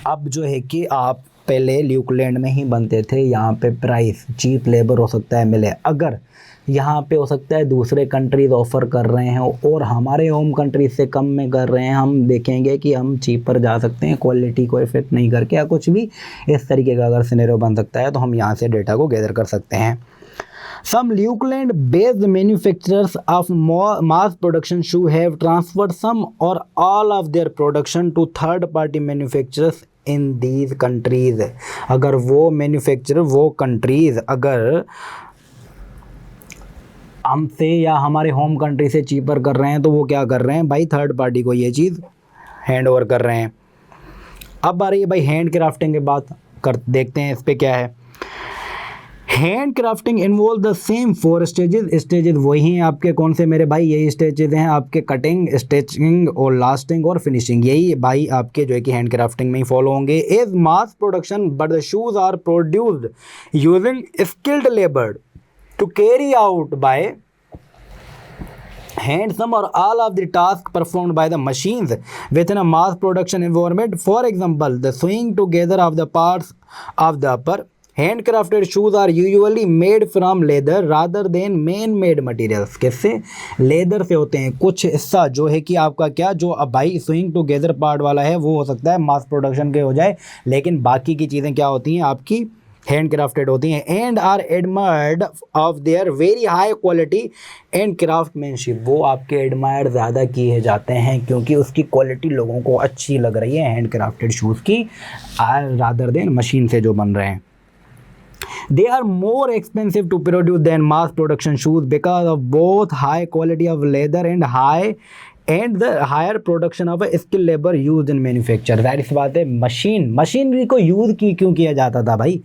अब जो है कि आप पहले ल्यूकलैंड में ही बनते थे, यहाँ पे प्राइस चीप लेबर हो सकता है मिले, अगर यहाँ पे हो सकता है दूसरे कंट्रीज ऑफ़र कर रहे हैं और हमारे होम कंट्रीज से कम में कर रहे हैं, हम देखेंगे कि हम चीप पर जा सकते हैं क्वालिटी को इफेक्ट नहीं करके, या कुछ भी इस तरीके का अगर सिनेरियो बन सकता है तो हम यहाँ से डेटा को गैदर कर सकते हैं. Some Lukeland-based manufacturers of mass production shoe have transferred some or all of their production to third-party manufacturers in these countries. अगर वो मैन्युफैक्चरर वो कंट्रीज़ अगर हमसे या हमारे होम कंट्री से चीपर कर रहे हैं तो वो क्या कर रहे हैं भाई, थर्ड पार्टी को ये चीज़ हैंड ओवर कर रहे हैं. अब आ रही है भाई हैंड क्राफ्टिंग की बात कर देखते हैं इस पे क्या है. Hand crafting involve the same 4 stages वही हैं आपके, कौन से मेरे भाई, यही स्टेजेस हैं आपके, कटिंग, स्टिचिंग और लास्टिंग और फिनिशिंग, यही भाई आपके जो है कि हैंड क्राफ्टिंग में ही फॉलो होंगे. Is mass production but the shoes are produced using skilled labour to carry out by hand some or all of the tasks performed by the machines within a mass production environment. For example, the sewing together of the parts of the upper. Handcrafted shoes are usually made from leather rather than man-made materials. किससे? Leather से होते हैं. कुछ हिस्सा जो है कि आपका क्या जो अब भाई स्विंग टुगेदर पार्ट वाला है वो हो सकता है मास प्रोडक्शन के हो जाए, लेकिन बाकी की चीज़ें क्या होती हैं आपकी हैंड क्राफ्टेड होती हैं. And are admired of their very high quality and craftsmanship. वो आपके एडमायर ज़्यादा किए जाते हैं क्योंकि उसकी क्वालिटी लोगों को अच्छी लग रही है हैंड क्राफ्टेड शूज़ की रादर देन मशीन से जो बन रहे हैं. They are more expensive to produce than mass production shoes because of both high quality of leather and the higher production of a skilled labor used in manufacture. जाहिर सी बात है machinery को use क्यों किया जाता था भाई,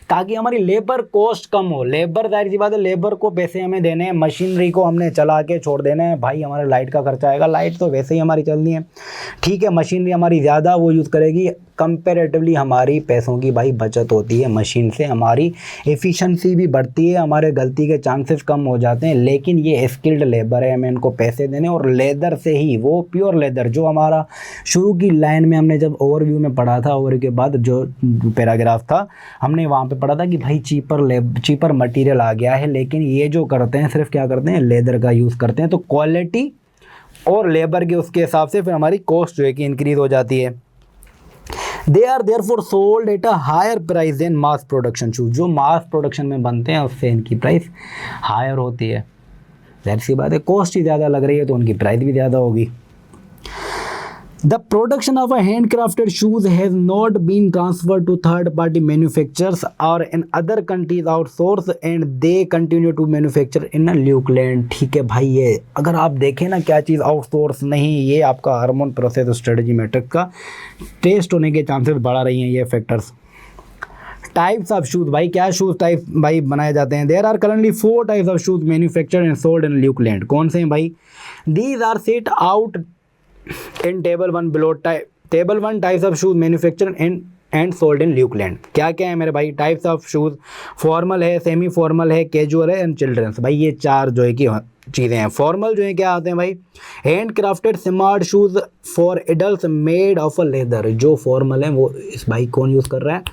ताकि हमारी लेबर कॉस्ट कम हो. लेबर जाहिर सी बात है लेबर को पैसे हमें देने हैं, मशीनरी को हमने चला के छोड़ देना है भाई, हमारा लाइट का खर्चा आएगा, लाइट तो वैसे ही हमारी चलनी है ठीक है, मशीनरी हमारी ज़्यादा वो यूज़ करेगी, कंपेरेटिवली हमारी पैसों की भाई बचत होती है मशीन से, हमारी एफिशिएंसी भी बढ़ती है, हमारे गलती के चांसेस कम हो जाते हैं. लेकिन ये स्किल्ड लेबर है, हमें इनको पैसे देने, और लेदर से ही वो प्योर लेदर जो हमारा शुरू की लाइन में हमने जब ओवरव्यू में पढ़ा था, ओवर के बाद जो पैराग्राफ था हमने वहाँ पे पढ़ा था कि भाई चीपर मटेरियल आ गया है, लेकिन ये जो करते हैं सिर्फ क्या करते हैं लेदर का यूज़ करते हैं, तो क्वालिटी और लेबर के उसके हिसाब से फिर हमारी कॉस्ट जो है कि इंक्रीज़ हो जाती है. They are therefore sold at a higher price than mass production shoes. जो मास प्रोडक्शन में बनते हैं उससे इनकी प्राइस हायर होती है. जाहिर सी बात है कॉस्ट ही ज़्यादा लग रही है तो उनकी प्राइस भी ज़्यादा होगी. The production of a handcrafted shoes has not been transferred to third-party manufacturers or in other countries outsourced and they continue to manufacture in a Lukeland. ठीक है भाई, ये अगर आप देखें ना क्या चीज़ आउटसोर्स नहीं, ये आपका हार्मोन प्रोसेस स्ट्रेटजी मैट्रिक्स का टेस्ट होने के चांसेस बढ़ा रही हैं ये फैक्टर्स. टाइप्स ऑफ शूज़ भाई, क्या शूज़ टाइप भाई बनाए जाते हैं. There are currently 4 types of shoes manufactured and sold in Lukeland. कौन से हैं भाई? These are set out in table 1 below. Table 1 types of shoes manufactured and sold in Lukeland. क्या क्या है मेरे भाई टाइप्स ऑफ शूज़? फॉर्मल है, सेमी फॉर्मल है, कैजुअल है एंड चिल्ड्रंस. भाई ये 4 जो है कि चीज़ें हैं. फॉर्मल जो है क्या आते हैं भाई? Hand crafted smart shoes for adult made of a leather. जो फॉर्मल है वो इस भाई कौन यूज़ कर रहा है?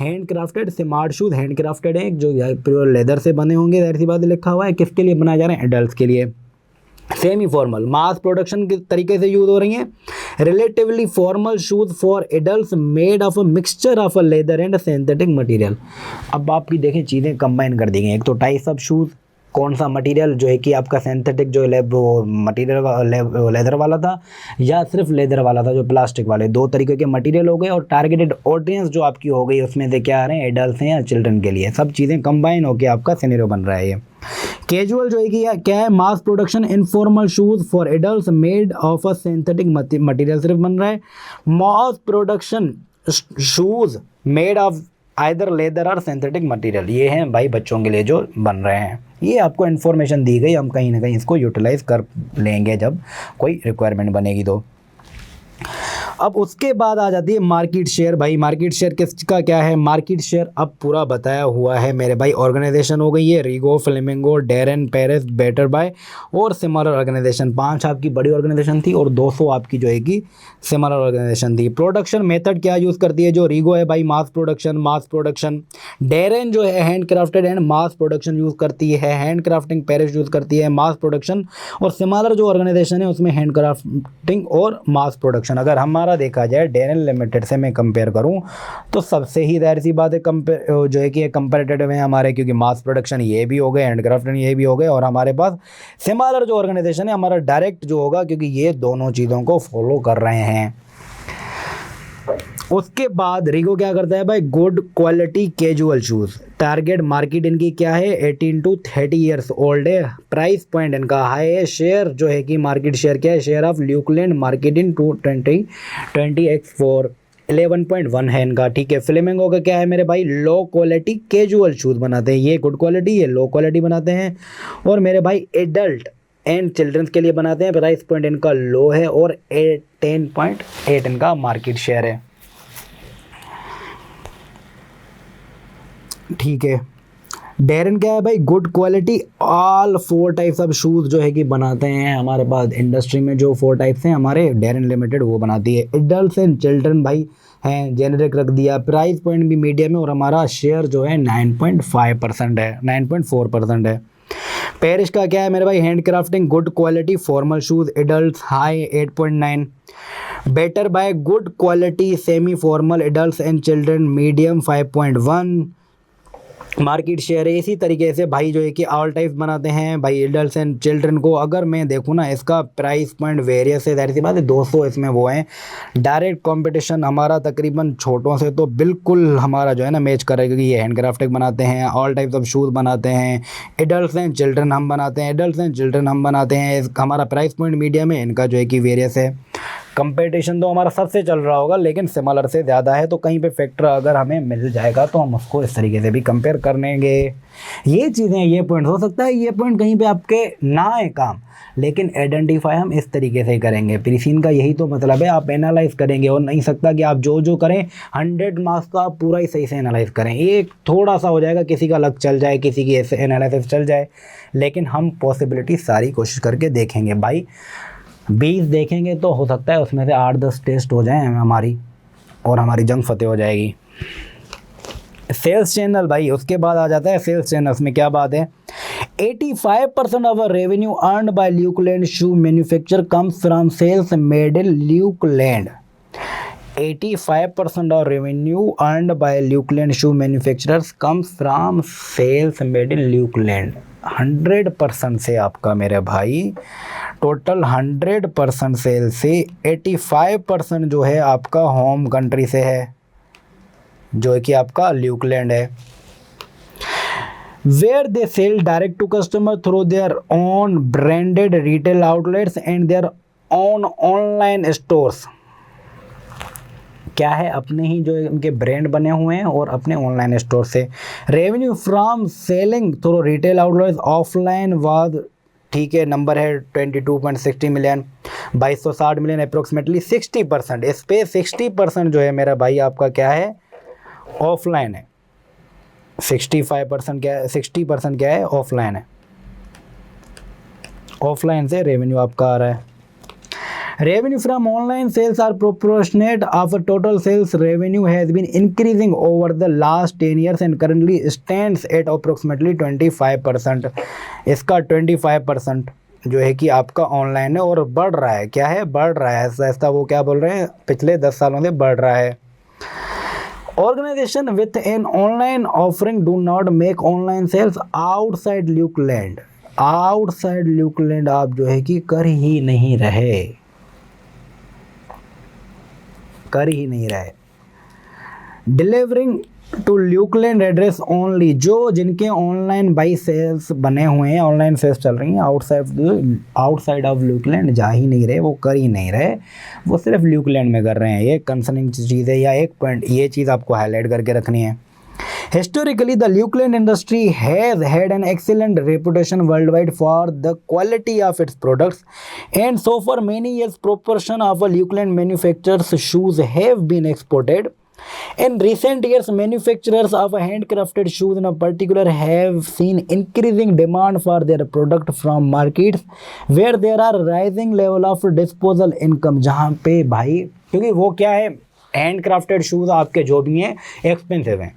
Hand crafted smart shoes. Hand crafted है जो प्योर लेदर से बने होंगे, जाहिर सी बात लिखा हुआ है, किसके लिए बनाए जा रहे हैं? एडल्ट के लिए. सेमी फॉर्मल मास प्रोडक्शन के तरीके से यूज़ हो रही हैं. Relatively formal shoes for adults made of a mixture of a leather and synthetic material. अब आपकी देखें चीज़ें कंबाइन कर दी गई. एक तो टाइप्स ऑफ शूज़, कौन सा मटेरियल जो है कि आपका सिंथेटिक जो मटेरियल लेदर वाला था या सिर्फ लेदर वाला था जो प्लास्टिक वाले, 2 तरीके के मटेरियल हो गए. और टारगेटेड ऑडियंस जो आपकी हो गई उसमें से क्या आ रहे हैं? एडल्ट हैं या चिल्ड्रन के लिए. सब चीज़ें कंबाइन होकर आपका सिनेरियो बन रहा है ये. कैजुअल जो है कि क्या है? Mass production informal shoes for adults made of a synthetic material सिर्फ बन रहा है. Mass production shoes made of either leather और सिंथेटिक मटेरियल। ये हैं भाई बच्चों के लिए जो बन रहे हैं। ये आपको इन्फॉर्मेशन दी गई, हम कहीं ना कहीं इसको यूटिलाइज कर लेंगे जब कोई रिक्वायरमेंट बनेगी तो। अब उसके बाद आ जाती है मार्केट शेयर। भाई मार्केट शेयर किसका क्या है? मार्केट शेयर अब पूरा बताया हुआ है मेरे भाई। ऑर्गेनाइजेशन हो गई है Rigo, Flamingo, Derren, Paris, Better Buy और सिमिलर ऑर्गेनाइजेशन। 5 आपकी बड़ी ऑर्गेनाइजेशन थी और 200 आपकी जो है कि सिमिलर ऑर्गेनाइजेशन थी। प्रोडक्शन मेथड क्या यूज़ करती है? जो रीगो है भाई मास प्रोडक्शन। डेरन जो है hand crafted and mass production use करती है। हैंड क्राफ्टिंग पेरिस यूज़ करती है मास प्रोडक्शन। और सिमिलर जो ऑर्गेनाइजेशन है उसमें हैंड क्राफ्टिंग और मास प्रोडक्शन। अगर हमारा देखा जाए डेरन लिमिटेड से मैं कंपेयर करूं तो सबसे ही जाहिर सी बात है कंपेयर जो है कि कंपेरेटिव है हमारे, क्योंकि मास प्रोडक्शन ये भी हो गए, हैंडक्राफ्टिंग ये भी हो गए, और हमारे पास सिमिलर जो ऑर्गेनाइजेशन है हमारा डायरेक्ट जो होगा, क्योंकि ये दोनों चीज़ों को फॉलो कर रहे हैं। उसके बाद रीगो क्या करता है भाई? Good quality casual shoes. Target market इनकी क्या है? 18 to 30 ईयर्स ओल्ड है। प्राइस पॉइंट इनका हाई है। शेयर जो है कि मार्केट शेयर क्या है? Share of Lukeland market in 20x4 11.1 है इनका। ठीक है। फ्लेमिंगो का क्या है मेरे भाई? लो क्वालिटी कैजुअल शूज़ बनाते हैं। ये गुड क्वालिटी, ये लो क्वालिटी बनाते हैं। और मेरे भाई एडल्ट एंड चिल्ड्रंस के लिए बनाते हैं। प्राइस पॉइंट इनका लो है और 10.8 इनका मार्केट शेयर है। ठीक है। डेरन क्या है भाई? Good quality all 4 types of shoes जो है कि बनाते हैं हमारे पास इंडस्ट्री में। जो 4 टाइप्स हैं हमारे डेरन लिमिटेड वो बनाती है। एडल्ट्स एंड चिल्ड्रन भाई हैं, जेनेरिक रख दिया। प्राइस पॉइंट भी मीडियम है और हमारा शेयर जो है 9.5% है, 9.4% है। पेरिस का क्या है मेरे भाई? Hand crafting good quality formal shoes adults high 8.9। Better buy good quality semi formal adults and children medium 5.1 market share है। इसी तरीके से भाई जो है कि ऑल टाइप्स बनाते हैं भाई एडल्ट्स एंड चिल्ड्रन को। अगर मैं देखूँ ना इसका प्राइस पॉइंट वेरियस है, जाहिर सी बात है 200 इसमें वो हैं। डायरेक्ट कंपटीशन हमारा तकरीबन छोटों से तो बिल्कुल हमारा जो है ना मैच करेगा, क्योंकि ये हैंड क्राफ्टिंग बनाते हैं, ऑल टाइप्स ऑफ शूज़ बनाते हैं। एडल्ट्स एंड चिल्ड्रन हम बनाते हैं, हमारा प्राइस पॉइंट मीडियम है, इनका जो है कि वेरियस है। कंपटीशन तो हमारा सबसे चल रहा होगा लेकिन सिमिलर से ज़्यादा है, तो कहीं पे फैक्टर अगर हमें मिल जाएगा तो हम उसको इस तरीके से भी कंपेयर कर लेंगे। ये चीज़ें, ये पॉइंट हो सकता है ये पॉइंट कहीं पे आपके ना आए काम, लेकिन आइडेंटिफाई हम इस तरीके से ही करेंगे। प्रीसीन का यही तो मतलब है, आप एनालाइज करेंगे और नहीं सकता कि आप जो करें 100 मार्क्स का आप पूरा ही सही से एनालाइज करें। ये थोड़ा सा हो जाएगा, किसी का लक चल जाए, किसी की ऐसे एनालिसिस चल जाए, लेकिन हम पॉसिबिलिटी सारी कोशिश करके देखेंगे। भाई 20 देखेंगे तो हो सकता है उसमें से 8-10 टेस्ट हो जाएं हमारी, और हमारी जंग फतेह हो जाएगी। सेल्स चैनल भाई, उसके बाद आ जाता है सेल्स चैनल्स में क्या बात है? 85% of revenue earned by Lukeland shoe manufacture comes from sales made in Lukeland. 85% of revenue earned by Lukeland shoe manufacturers comes from sales made in Lukeland. 100% से आपका मेरे भाई टोटल 100% सेल से 85% जो है आपका होम कंट्री से है, जो है कि आपका ल्यूकलैंड है। Where they sell direct to customer through their own branded retail outlets and their own online stores. क्या है? अपने ही जो उनके ब्रांड बने हुए हैं और अपने ऑनलाइन स्टोर से। Revenue from selling through retail outlets offline was, ठीक है, नंबर है 22.60 मिलियन, 2260 मिलियन अप्रोक्सीमेटली। 60% इस पे 60% जो है मेरा भाई आपका क्या है? ऑफलाइन है। 65% क्या है? 60% क्या है? ऑफलाइन है। ऑफलाइन से रेवेन्यू आपका आ रहा है। Revenue from online sales are proportionate of total sales revenue has been increasing over the last 10 years and currently stands at approximately 25%। इसका 25% जो है कि आपका ऑनलाइन है और बढ़ रहा है। क्या है? बढ़ रहा है ऐसा ऐसा, वो क्या बोल रहे हैं, पिछले 10 सालों से बढ़ रहा है। Organization with an online offering do not make online sales outside Lukeland. Outside Lukeland आप जो है कि कर ही नहीं रहे। Delivering to Lukeland address only. जो जिनके ऑनलाइन बाई सेल्स बने हुए हैं, ऑनलाइन सेल्स चल रही हैं, आउटसाइड ऑफ ल्यूकलैंड जा ही नहीं रहे, वो कर ही नहीं रहे, वो सिर्फ ल्यूकलैंड में कर रहे हैं। ये कंसर्निंग चीज़ है, या एक पॉइंट ये चीज़ आपको हाईलाइट करके रखनी है। Historically, the Leukeland industry has had an excellent reputation worldwide for the quality of its products, and so for many years, proportion of Leukeland manufacturers shoes have been exported. In recent years, manufacturers of handcrafted shoes in particular have seen increasing demand for their product from markets where there are rising level of disposal income. जहाँ पे भाई क्योंकि वो क्या है, handcrafted shoes आपके जो भी हैं एक्सपेंसिव हैं,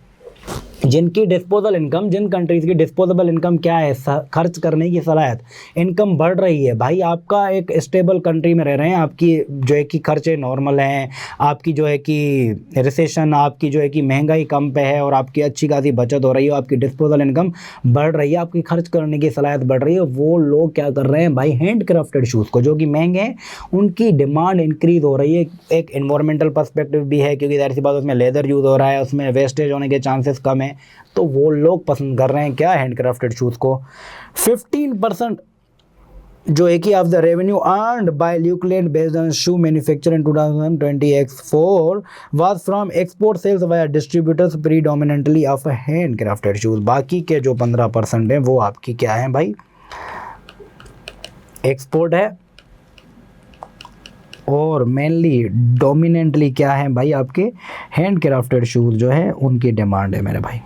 जिनकी डिस्पोजल इनकम, जिन कंट्रीज़ की डिस्पोजेबल इनकम क्या है, खर्च करने की सलाहियत, इनकम बढ़ रही है। भाई आपका एक स्टेबल कंट्री में रह रहे हैं, आपकी जो है कि खर्चे नॉर्मल हैं, आपकी जो है कि रिसेशन, आपकी जो है कि महंगाई कम पे है और आपकी अच्छी खासी बचत हो रही है, आपकी डिस्पोजल इनकम बढ़ रही है, आपकी खर्च करने की सलाहियत बढ़ रही है, वो लोग क्या कर रहे हैं भाई, हैंड क्राफ्टेड शूज़ को जो कि महंगे हैं उनकी डिमांड इंक्रीज़ हो रही है। एक एनवायरमेंटल पर्सपेक्टिव भी है क्योंकि ज़ाहिर सी बात उसमें लेदर यूज़ हो रहा है, उसमें वेस्टेज होने के चांसेस कम है, तो वो लोग पसंद कर रहे हैं क्या, हैंडक्राफ्टेड शूज़ को। 15% जो है कि of the revenue earned by Lukeland based on shoe manufacture in 2020 X4 was from export sales via distributors predominantly of handcrafted shoes. बाकी के जो 15% हैं वो आपकी क्या है भाई, एक्सपोर्ट है, और मेनली डोमिनेंटली क्या है भाई, आपके हैंडक्राफ्टेड शूज़ जो है उनकी डिमांड है मेरे भाई।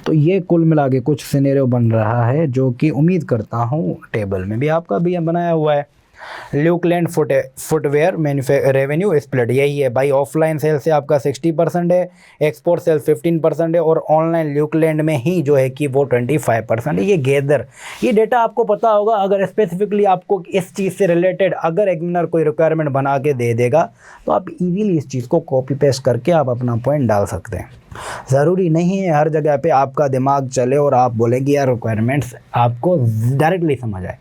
तो ये कुल मिला के कुछ सिनेरियो बन रहा है जो कि उम्मीद करता हूँ टेबल में भी आपका भी बनाया हुआ है। ल्यूकलैंड फुटवेयर रेवेन्यू स्प्लिट यही है भाई, ऑफलाइन सेल से आपका 60% है, एक्सपोर्ट सेल 15% है, और ऑनलाइन ल्यूकलैंड में ही जो है कि वो 25% है। ये गैदर, ये डेटा आपको पता होगा। अगर स्पेसिफिकली आपको इस चीज़ से रिलेटेड अगर एग्जामिनर कोई रिक्वायरमेंट बना के दे देगा तो आप इजीली इस चीज़ को कॉपी पेस्ट करके आप अपना पॉइंट डाल सकते हैं। ज़रूरी नहीं है हर जगह पे आपका दिमाग चले और आप बोलेंगे यार रिक्वायरमेंट्स आपको डायरेक्टली समझ आए,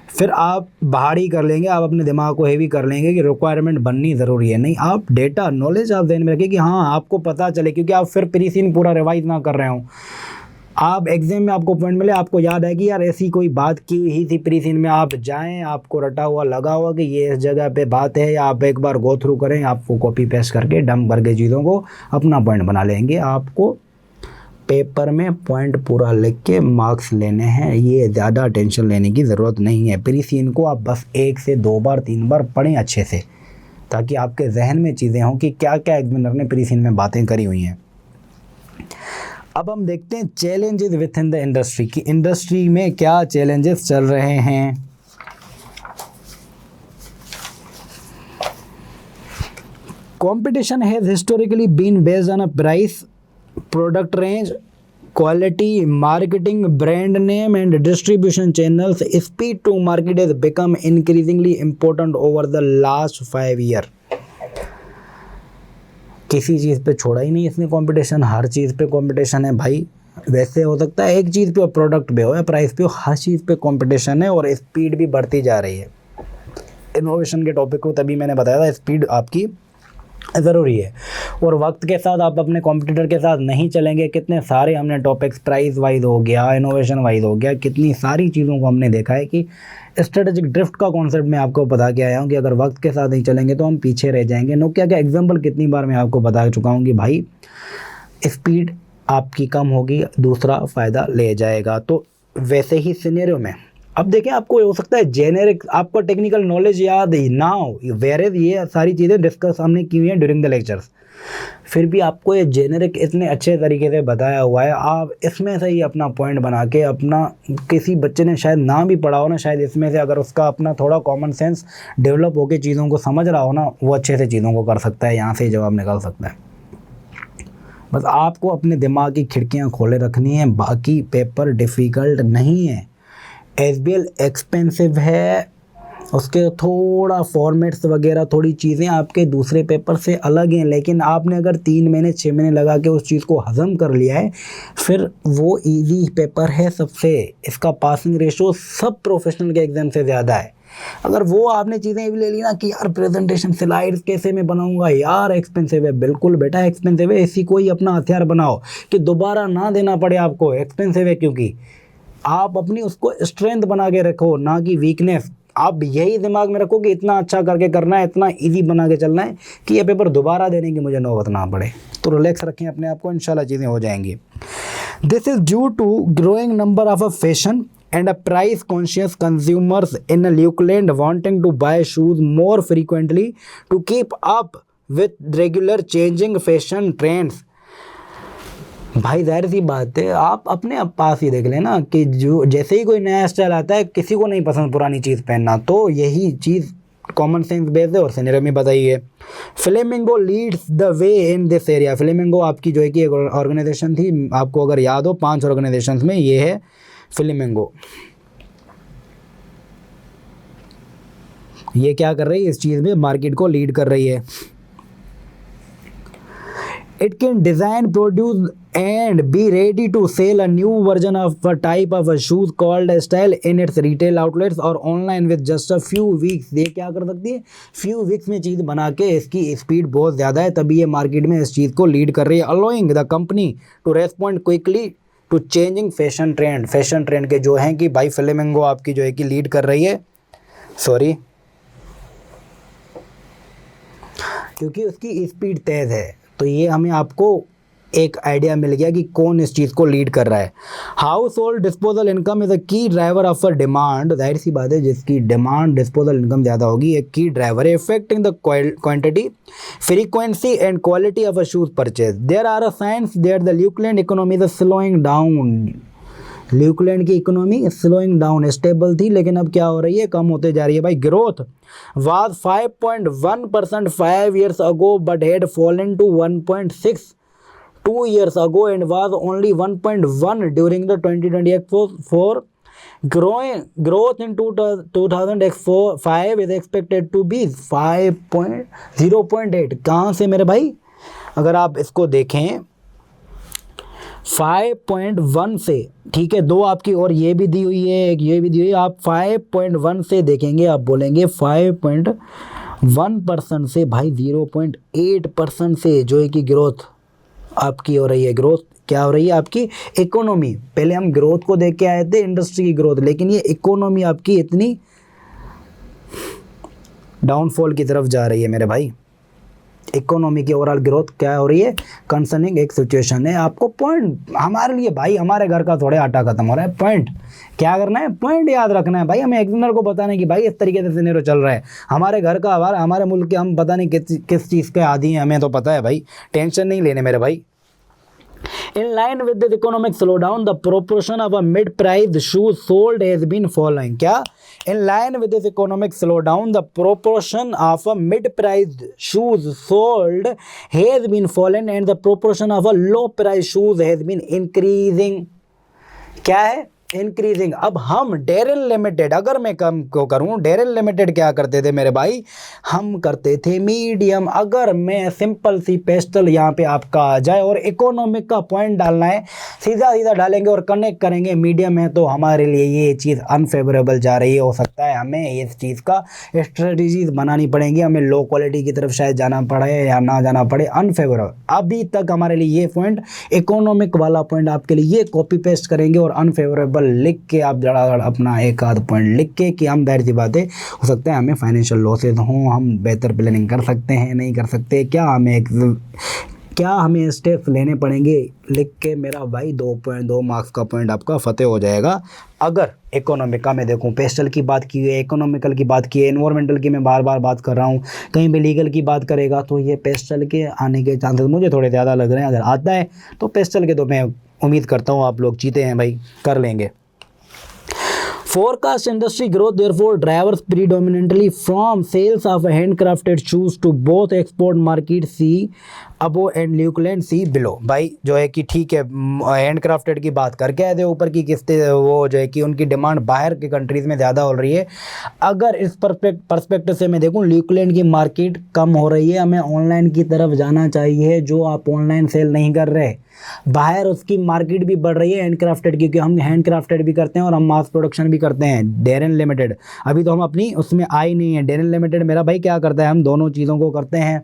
फिर आप बाहरी कर लेंगे, आप अपने दिमाग को हेवी कर लेंगे कि रिक्वायरमेंट बननी ज़रूरी है। नहीं, आप डेटा नॉलेज आप ध्यान में रखिए कि हाँ आपको पता चले, क्योंकि आप फिर प्री सीन पूरा रिवाइज ना कर रहे हो, आप एग्जाम में आपको पॉइंट मिले, आपको याद है कि यार ऐसी कोई बात की ही थी प्री सीन में, आप जाएं, आपको रटा हुआ लगा हुआ कि ये इस जगह पे बात है, या आप एक बार गो थ्रू करें, आपको कॉपी पेस्ट करके डंप करके चीज़ों को अपना पॉइंट बना लेंगे। आपको पेपर में पॉइंट पूरा लिख के मार्क्स लेने हैं, ये ज़्यादा टेंशन लेने की ज़रूरत नहीं है। प्री सीन को आप बस 1 से 2 बार 3 बार पढ़ें अच्छे से, ताकि आपके जहन में चीज़ें हों कि क्या क्या एग्जामिनर ने प्री सीन में बातें करी हुई हैं। अब हम देखते हैं challenges within the industry की इंडस्ट्री में क्या चैलेंजेस चल रहे हैं। Competition has historically been based on a price, product range, quality, marketing, brand name and distribution channels. Speed to market has become increasingly important over the last 5 years. किसी चीज़ पे छोड़ा ही नहीं इसने कंपटीशन, हर चीज़ पे कंपटीशन है भाई। वैसे हो सकता है एक चीज़ पे, प्रोडक्ट पे हो या प्राइस पे हो, हर चीज़ पे कंपटीशन है और स्पीड भी बढ़ती जा रही है। इनोवेशन के टॉपिक को तभी मैंने बताया था, स्पीड आपकी ज़रूरी है, और वक्त के साथ आप अपने कॉम्पिटिटर के साथ नहीं चलेंगे। कितने सारे हमने टॉपिक्स प्राइस वाइज हो गया, इनोवेशन वाइज हो गया, कितनी सारी चीज़ों को हमने देखा है कि स्ट्रेटेजिक ड्रिफ्ट का कॉन्सेप्ट मैं आपको बता के आया हूँ कि अगर वक्त के साथ नहीं चलेंगे तो हम पीछे रह जाएंगे। नोकिया का एग्जाम्पल कितनी बार मैं आपको बता चुका हूँ कि भाई स्पीड आपकी कम होगी, दूसरा फ़ायदा ले जाएगा। तो वैसे ही सिनेरियो में अब देखें, आपको हो सकता है जेनेरिक आपको टेक्निकल नॉलेज याद ही ना हो, वेरेज ये सारी चीज़ें डिस्कस हमने की हुई हैं ड्यूरिंग द लेक्चर्स, फिर भी आपको ये जेनेरिक इतने अच्छे तरीके से बताया हुआ है, आप इसमें से ही अपना पॉइंट बना के अपना, किसी बच्चे ने शायद ना भी पढ़ा हो ना, शायद इसमें से अगर उसका अपना थोड़ा कॉमन सेंस डेवलप होकर चीज़ों को समझ रहा हो ना, वो अच्छे से चीज़ों को कर सकता है, यहाँ से ही जवाब निकाल सकता है। बस आपको अपने दिमाग की खिड़कियाँ खोले रखनी है, बाकी पेपर डिफ़िकल्ट नहीं है। SBL एक्सपेंसिव है, उसके थोड़ा फॉर्मेट्स वगैरह थोड़ी चीज़ें आपके दूसरे पेपर से अलग हैं, लेकिन आपने अगर 3 महीने 6 महीने लगा के उस चीज़ को हज़म कर लिया है, फिर वो इजी पेपर है सबसे। इसका पासिंग रेशो सब प्रोफेशनल के एग्ज़ाम से ज़्यादा है। अगर वो आपने चीज़ें भी ले ली ना कि यार प्रेजेंटेशन स्लाइड्स कैसे मैं बनाऊंगा, यार एक्सपेंसिव है, बिल्कुल बेटा एक्सपेंसिव है, इसी को ही अपना हथियार बनाओ कि दोबारा ना देना पड़े आपको। एक्सपेंसिव है क्योंकि आप अपनी उसको स्ट्रेंथ बना के रखो, ना कि वीकनेस। आप यही दिमाग में रखो कि इतना अच्छा करके करना है, इतना इजी बना के चलना है कि ये पेपर दोबारा देने की मुझे नौबत ना पड़े। तो रिलैक्स रखें अपने आप को, इंशाल्लाह चीज़ें हो जाएंगी। This is due to growing number of a fashion and a price conscious consumers in Lukeland wanting to buy shoes more frequently to keep up with regular changing fashion trends। भाई जाहिर सी बात है, आप अपने पास ही देख लेना कि जो जैसे ही कोई नया स्टाइल आता है, किसी को नहीं पसंद पुरानी चीज़ पहनना, तो यही चीज़ कॉमन सेंस बेस्ड है और सिनेरियो में बताई है। Flamingo leads the way in this area. Flamingo आपकी जो है कि एक ऑर्गेनाइजेशन थी, आपको अगर याद हो 5 ऑर्गेनाइजेशंस में ये है फ्लेमिंगो। ये क्या कर रही है, इस चीज़ में मार्केट को लीड कर रही है। It can design, produce and be ready to sell a new version of a type of a shoes called a style in its retail outlets or online with just a few weeks। ये क्या कर सकती है, few weeks में चीज़ बना के, इसकी speed बहुत ज़्यादा है, तभी ये मार्केट में इस चीज़ को लीड कर रही है। allowing the company to respond quickly to changing fashion trend। Fashion trend के जो हैं कि भाई फ्लेमिंगो आपकी जो है कि लीड कर रही है, सॉरी, क्योंकि उसकी स्पीड तेज़ है। तो ये हमें आपको एक आइडिया मिल गया कि कौन इस चीज़ को लीड कर रहा है। House hold disposal income is a की ड्राइवर ऑफ अ डिमांड। जाहिर सी बात है, जिसकी डिमांड डिस्पोजल इनकम ज़्यादा होगी, एक की ड्राइवर है, affecting the quantity, frequency and quality of a shoes purchase. There are a signs that the Lukeland economy is slowing down. Lukeland की economy slowing down, stable थी लेकिन अब क्या हो रही है, कम होते जा रही है। भाई growth was 5.1% 5 years ago but had fallen to 1.6 2 years ago and was only 1.1 during the 2024। growth in 2005 is expected to be 0.8। कहाँ से मेरे भाई, अगर आप इसको देखें 5.1 से, ठीक है, 2 आपकी और ये भी दी हुई है, एक ये भी दी हुई है, आप 5.1 से देखेंगे, आप बोलेंगे 5.1% से भाई 0.8% से जो है कि ग्रोथ आपकी हो रही है। ग्रोथ क्या हो रही है आपकी, इकोनॉमी। पहले हम ग्रोथ को देख के आए थे, इंडस्ट्री की ग्रोथ, लेकिन ये इकोनॉमी आपकी इतनी डाउनफॉल की तरफ जा रही है मेरे भाई। इकोनॉमी की ओवरऑल ग्रोथ क्या हो रही है, कंसर्निंग एक सिचुएशन है। आपको पॉइंट हमारे लिए भाई, हमारे घर का थोड़े आटा खत्म हो रहा है, पॉइंट क्या करना है, पॉइंट याद रखना है भाई। हमें एग्जामिनर को बताना है कि भाई इस तरीके से सिनेरियो चल रहा है, हमारे घर का, हमारे मुल्क के, हम पता नहीं किस चीज़ के आदी हैं, हमें तो पता है भाई, टेंशन नहीं लेने मेरे भाई। In line with the economic slowdown, the proportion of a mid-priced shoes sold has been falling। क्या, in line with this economic slowdown, the proportion of a mid-priced shoes sold has been falling and the proportion of a low-priced shoes has been increasing। क्या है, increasing. अब हम Darren limited, अगर मैं कम को करूं, Darren limited क्या करते थे मेरे भाई, हम करते थे मीडियम। अगर मैं सिंपल सी पेस्टल यहाँ पे आपका आ जाए और इकोनॉमिक का पॉइंट डालना है, सीधा सीधा डालेंगे और कनेक्ट करेंगे मीडियम है, तो हमारे लिए ये चीज़ अनफेवरेबल जा रही है। हो सकता है हमें इस चीज़ का स्ट्रेटजीज बनानी पड़ेंगी, हमें लो क्वालिटी की तरफ शायद जाना पड़े या ना जाना पड़े, अनफेवरेबल। अभी तक हमारे लिए ये पॉइंट, इकोनॉमिक वाला पॉइंट आपके लिए ये कॉपी पेस्ट करेंगे और अनफेवरेबल लिख के आप जरा अपना एक आध पॉइंट लिख के कि हम, जाहिर सी बात है, हो सकता है हमें फाइनेंशियल लॉसेज हों, हम बेहतर प्लानिंग कर सकते हैं, नहीं कर सकते, क्या हमें स्टेप्स लेने पड़ेंगे, लिख के मेरा भाई 2 मार्क्स का पॉइंट आपका फतेह हो जाएगा। अगर इकोनॉमिक का मैं देखूं, पेस्टल की बात की है, इकोनॉमिकल की बात की है, एनवायरमेंटल की मैं बार बार बात कर रहा हूं, कहीं भी लीगल की बात करेगा तो ये पेस्टल के आने के चांसेस मुझे थोड़े ज़्यादा लग रहे हैं। अगर आता है तो पेस्टल के, तो मैं उम्मीद करता हूँ आप लोग जीते हैं भाई, कर लेंगे। Forecast industry growth therefore drivers predominantly from sales of handcrafted shoes to both export market see above and Lukeland see below। भाई जो है कि ठीक है, हैंडक्राफ्टेड की बात करके आए थे ऊपर की किस्तें, वो जो है कि उनकी डिमांड बाहर के कंट्रीज़ में ज़्यादा हो रही है। अगर इस परस्पेक्टिव से मैं देखूं, ल्यूकलैंड की मार्केट कम हो रही है, हमें ऑनलाइन की तरफ जाना चाहिए। जो आप ऑनलाइन सेल नहीं कर रहे, बाहर उसकी मार्केट भी बढ़ रही है हैंडक्राफ्टेड की, क्योंकि हम हैंडक्राफ्टेड भी करते हैं और हम मास प्रोडक्शन भी करते हैं। डेरिन लिमिटेड अभी तो हम अपनी उसमें आई नहीं है। डेरिन लिमिटेड मेरा भाई क्या करता है, हम दोनों चीज़ों को करते हैं।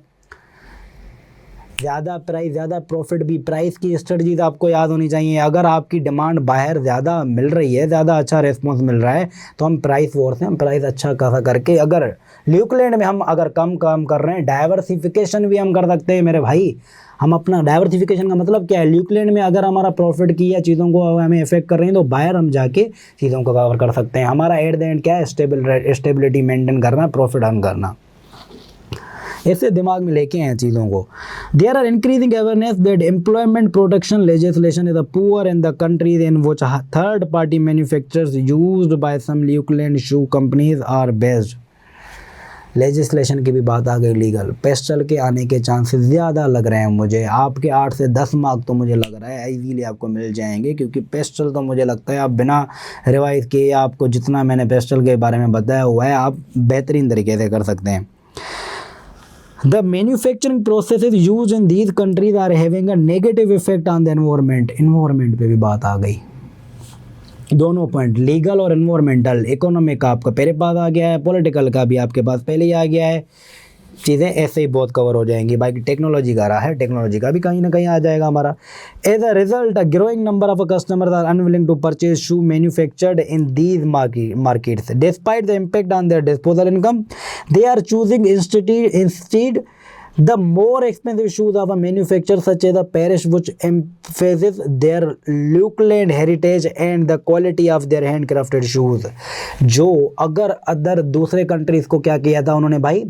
ज़्यादा प्राइस ज़्यादा प्रॉफिट भी। प्राइस की स्ट्रेटजी आपको याद होनी चाहिए। अगर आपकी डिमांड बाहर ज़्यादा मिल रही है, ज़्यादा अच्छा रिस्पॉन्स मिल रहा है, तो हम प्राइस वॉर से हम प्राइस अच्छा खासा करके, अगर ल्यूकलैंड में हम अगर कम काम कर रहे हैं, डाइवर्सिफिकेशन भी हम कर सकते हैं मेरे भाई। हम अपना डाइवर्सिफिकेशन का मतलब क्या है, ल्यूकलैंड में अगर हमारा प्रॉफिट की या चीज़ों को हमें इफेक्ट कर रही हैं, तो बाहर हम जाके चीज़ों को कवर कर सकते हैं। हमारा एट द एंड क्या है, स्टेबिलिटी मेंटेन करना, प्रॉफिट अर्न करना। ऐसे दिमाग में लेके हैं चीज़ों को। There are increasing awareness that employment protection legislation is poor in the countries in which third party manufacturers used by some Lukeland shoe companies are based. Legislation की भी बात आ गई, लीगल पेस्टल के आने के चांसेस ज़्यादा लग रहे हैं मुझे। आपके 8 से 10 मार्क तो मुझे लग रहा है इजीली आपको मिल जाएंगे, क्योंकि पेस्टल तो मुझे लगता है आप बिना रिवाइज किए, आपको जितना मैंने पेस्टल के बारे में बताया हुआ है आप बेहतरीन तरीके से कर सकते हैं। The manufacturing processes used in these countries are having a negative effect on the environment. Environment पे भी बात आ गई। दोनों पॉइंट, लीगल और एनवायरमेंटल। इकोनॉमिक का आपका पहले पास आ गया है, पॉलिटिकल का भी आपके पास पहले ही आ गया है। चीज़ें ऐसे ही बहुत कवर हो जाएंगी। बाकी टेक्नोलॉजी का रहा है, टेक्नोलॉजी का भी कहीं ना कहीं आ जाएगा हमारा। As a result, a growing number of customers are unwilling to purchase shoe manufactured in these markets despite the impact on their disposal income. They are choosing instead the more expensive shoes of a manufacturer such as a Paris, which emphasizes their Lukeland heritage and the quality of their handcrafted shoes। जो अगर other दूसरे countries को क्या किया था उन्होंने भाई,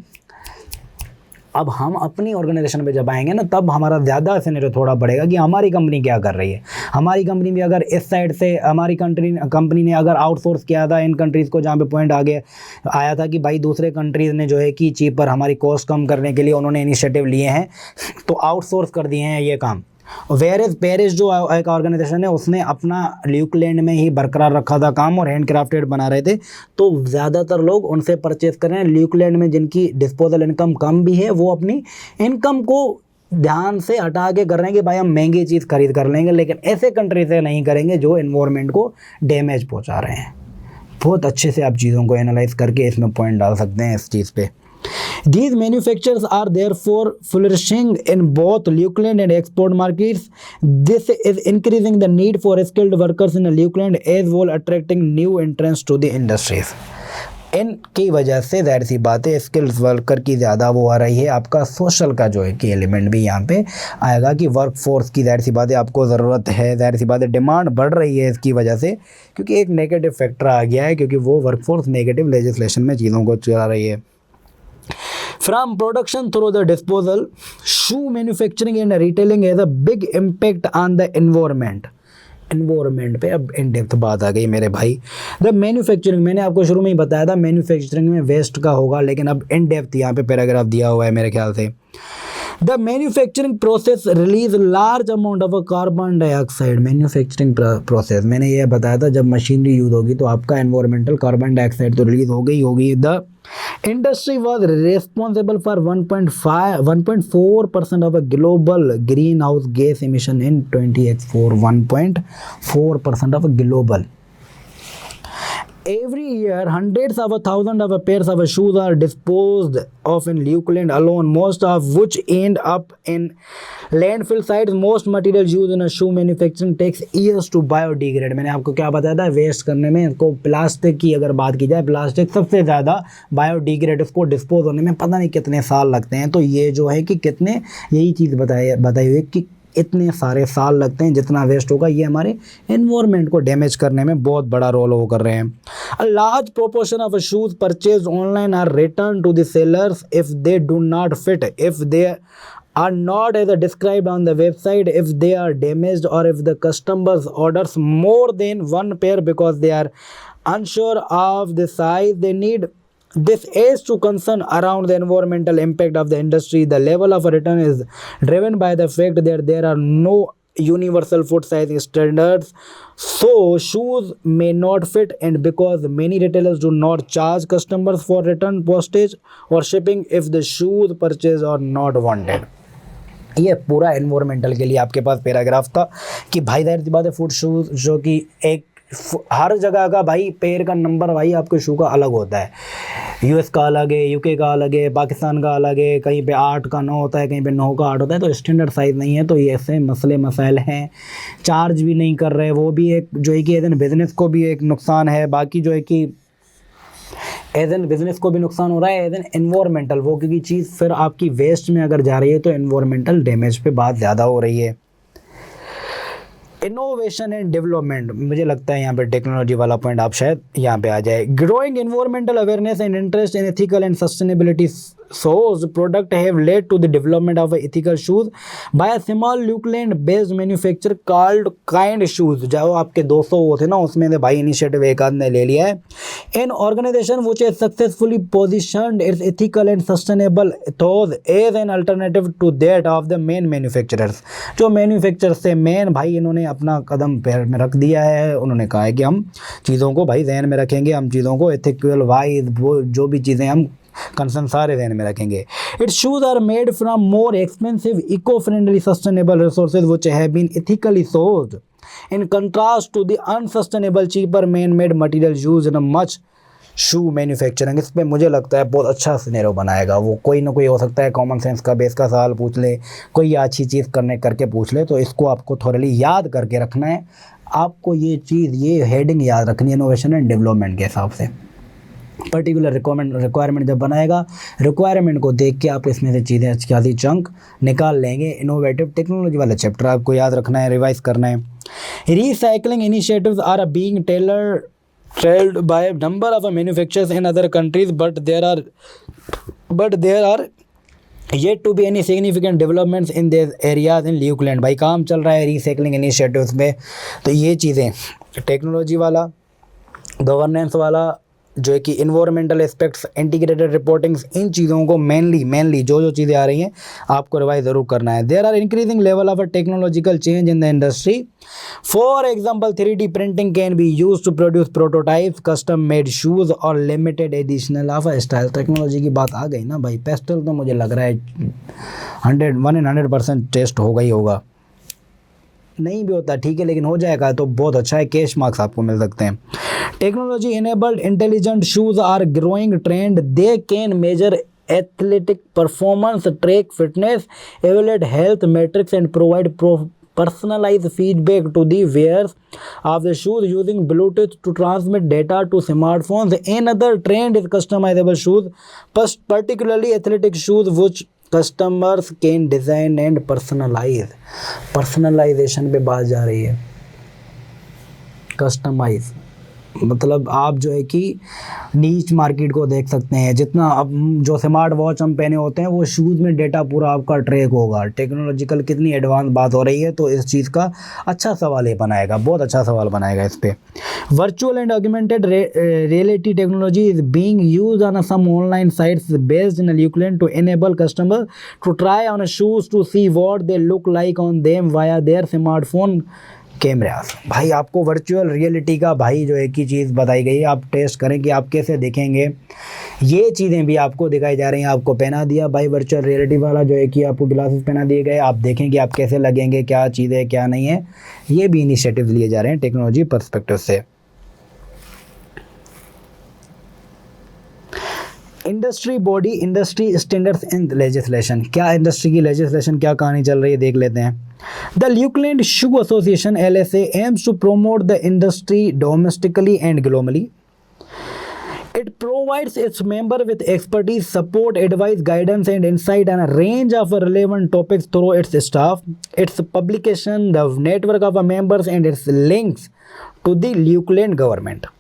अब हम अपनी ऑर्गेनाइजेशन पे जब आएंगे ना, तब हमारा ज़्यादा सिनेरियो थोड़ा बढ़ेगा कि हमारी कंपनी क्या कर रही है। हमारी कंपनी भी अगर इस साइड से हमारी कंपनी ने अगर आउटसोर्स किया था इन कंट्रीज़ को, जहाँ पे पॉइंट आगे आया था कि भाई दूसरे कंट्रीज़ ने जो है कि चीप पर हमारी कॉस्ट कम करने के लिए उन्होंने इनिशिएटिव लिए हैं, तो आउटसोर्स कर दिए हैं ये काम। वेरेज पेरिस जो एक ऑर्गेनाइजेशन है उसने अपना ल्यूकलैंड में ही बरकरार रखा था काम, और हैंड क्राफ्टेड बना रहे थे, तो ज़्यादातर लोग उनसे परचेज कर रहे हैं। ल्यूकलैंड में जिनकी डिस्पोजल इनकम कम भी है, वो अपनी इनकम को ध्यान से हटा के कर रहे हैं कि भाई हम महंगी चीज़ खरीद कर लेंगे, लेकिन ऐसे कंट्री से नहीं करेंगे जो एनवायरनमेंट को डैमेज पहुँचा रहे हैं। बहुत अच्छे से आप चीज़ों को एनालाइज करके इसमें पॉइंट डाल सकते हैं इस चीज़ पे। These manufacturers are therefore flourishing in both Lukeland and export markets. This is increasing the need for skilled workers in Lukeland as well attracting new entrants to the industries. इनकी वजह से जाहिर सी बात है स्किल्स वर्कर की ज़्यादा वो आ रही है। आपका सोशल का जो है कि एलिमेंट भी यहाँ पे आएगा कि वर्क फोर्स की जाहिर सी बात है आपको ज़रूरत है, जाहिर सी बात है डिमांड बढ़ रही है इसकी वजह से, क्योंकि एक नेगेटिव फैक्टर आ गया है, क्योंकि वो वर्क फोर्स नेगेटिव लेजिस्लेशन में चीज़ों को चला रही है। From production through the disposal, shoe manufacturing and retailing has a big impact on the environment. Environment पे अब इन डेप्थ बात आ गई मेरे भाई। द मैन्युफैक्चरिंग, मैंने आपको शुरू में ही बताया था मैन्युफैक्चरिंग में वेस्ट का होगा, लेकिन अब इन डेप्थ यहाँ पे पैराग्राफ दिया हुआ है मेरे ख्याल से। The manufacturing process release large amount of carbon dioxide. Manufacturing process मैंने ये बताया था, जब मशीनरी यूज होगी तो आपका एनवायरमेंटल कार्बन डाइऑक्साइड तो रिलीज हो गई होगी। The industry was responsible for 1.4% of a global green house gas emission in 2084। 1.4% of global. Every year, hundreds of thousands of pairs of shoes are disposed of in Lukeland alone, most of which end up in landfill sites. Most materials used in a shoe manufacturing takes years to biodegrade. मैंने आपको क्या बताया था, waste करने में इसको, plastic की अगर बात की जाए, प्लास्टिक सबसे ज़्यादा बायोडिग्रेड, उसको डिस्पोज होने में पता नहीं कितने साल लगते हैं। तो ये जो है कि कितने, यही चीज़ बताई हुई कि इतने सारे साल लगते हैं, जितना वेस्ट होगा ये हमारे एनवायरनमेंट को डैमेज करने में बहुत बड़ा रोल वो कर रहे हैं। A large proportion of shoes purchase online are return to the sellers if they do not fit, if they are not as described on the website, if they are damaged, or if the customers orders more than one pair because they are unsure of the size they need. This is to concern around the environmental impact of the industry. The level of return is driven by the fact that there are no universal foot size standards, so shoes may not fit, and because many retailers do not charge customers for return postage or shipping if the shoes purchased are not wanted. ये पूरा environmental के लिए आपके पास paragraph था कि भाई जाहिर सी बात है फुट शूज़ जो कि एक हर जगह का भाई पैर का नंबर भाई आपके शू का अलग होता है। यूएस का अलग है, यूके का अलग है, पाकिस्तान का अलग है, कहीं पे 8 का 9 होता है, कहीं पे 9 का 8 होता है, तो स्टैंडर्ड साइज़ नहीं है। तो ये ऐसे मसले मसाइल हैं। चार्ज भी नहीं कर रहे, वो भी एक जो है कि एज एन बिज़नेस को भी एक नुकसान है। बाकी जो है कि एज एन बिज़नेस को भी नुकसान हो रहा है, एज एन एनवायरमेंटल वो, क्योंकि चीज़ फिर आपकी वेस्ट में अगर जा रही है तो एनवायरमेंटल डैमेज पे बात ज़्यादा हो रही है। इनोवेशन एंड डेवलपमेंट, मुझे लगता है यहाँ पे टेक्नोलॉजी वाला पॉइंट आप शायद यहाँ पे आ जाए। Growing environmental awareness and interest in ethical and sustainability shows product have led to the development of ethical shoes by a small Lukeland based manufacturer called Kind Shoes। जो आपके 200 वो थे ना, उसमें से भाई इनिशिएटिव एक आध ने ले लिया है। An organization which has successfully positioned its ethical and sustainable ethos as an alternative to that of the main manufacturers। जो मैन्युफैक्चरर से मेन भाई इन्होंने अपना कदम पैर में रख दिया है। उन्होंने कहा है कि हम चीज़ों को भाई ध्यान में रखेंगे, हम चीज़ों को एथिकल वाइज वो जो भी चीज़ें हम कंसर्न सारे ध्यान में रखेंगे। Its shoes are made from more expensive eco friendly sustainable resources which have been ethically sourced in contrast to the unsustainable cheaper man made material used in much shoe manufacturing. इस पर मुझे लगता है बहुत अच्छा सिनेरियो बनाएगा वो। कोई ना कोई हो सकता है कॉमन सेंस का बेस का सवाल पूछ ले, कोई अच्छी चीज़ करके पूछ ले, तो इसको आपको थोड़ी याद करके रखना है। आपको ये चीज़, ये हेडिंग याद रखनी है इनोवेशन एंड डेवलपमेंट के हिसाब से। पर्टिकुलर रिक्वायरमेंट जब बनाएगा, रिक्वायरमेंट को देख के आप इसमें से चीज़ें अच्छी खासी चंक निकाल लेंगे। इनोवेटिव टेक्नोलॉजी वाला चैप्टर आपको याद रखना है, रिवाइज करना है। Recycling initiatives are being trailed by a number of manufacturers in other countries, but there are yet to be any significant developments in these areas in Lukeland। भाई काम चल रहा है रीसाइक्लिंग इनिशिएटिव्स में। तो ये चीज़ें टेक्नोलॉजी वाला, गवर्नेंस वाला, जो है कि इन्वायरमेंटल एस्पेक्ट्स, इंटीग्रेटेड रिपोर्टिंग्स, इन चीज़ों को मेनली जो चीज़ें आ रही हैं आपको रिवाइज ज़रूर करना है। There are increasing level of a technological change in the industry. For example 3D printing can be use to produce prototypes, custom made shoes और limited additional of style. Technology की बात आ गई ना भाई, पेस्टल तो मुझे लग रहा है 100% टेस्ट होगा ही होगा। नहीं भी होता ठीक है, लेकिन हो जाएगा तो बहुत अच्छा है, कैश मार्क्स आपको मिल सकते हैं। Technology enabled intelligent shoes are growing trend. They can measure athletic performance, track fitness, evaluate health metrics and provide personalized feedback to the wearers of the shoes using Bluetooth to transmit data to smartphones. Another trend is customizable shoes, particularly athletic shoes which customers can design and personalize। Personalisation पे बात जा रही है। Customise मतलब आप जो है कि नीच मार्केट को देख सकते हैं। जितना अब जो स्मार्ट वॉच हम पहने होते हैं वो शूज़ में डेटा पूरा आपका ट्रैक होगा। टेक्नोलॉजिकल कितनी एडवांस बात हो रही है, तो इस चीज़ का अच्छा सवाल ये बनाएगा, बहुत अच्छा सवाल बनाएगा इस पर। Virtual and augmented reality technology is being used on some online sites based in Lukeland to enable customer to try on shoes to see what they look like on them via their smartphone cameras. भाई आपको virtual reality का भाई जो एक ही चीज़ बताई गई है, आप टेस्ट करें कि आप कैसे देखेंगे। ये चीज़ें भी आपको दिखाई जा रही हैं, आपको पहना दिया भाई वर्चुअल रियलिटी वाला जो है कि आपको ग्लासेस पहना दिए गए, आप देखें कि आप कैसे लगेंगे, क्या चीज़ है क्या नहीं है। ये भी इनिशिएटिव लिए जा रहे हैं टेक्नोलॉजी पर्सपेक्टिव से। Industry body, industry standards and legislation. क्या इंडस्ट्री की लेजिस्लेशन क्या कहानी चल रही है देख लेते हैं। The Lukeland Shoe Association (LSA) aims to promote the industry domestically and globally. It provides its members with expertise, support, advice, guidance, and insight on a range of relevant topics through its staff, its publication, the network of members, and its links to the Lukeland government.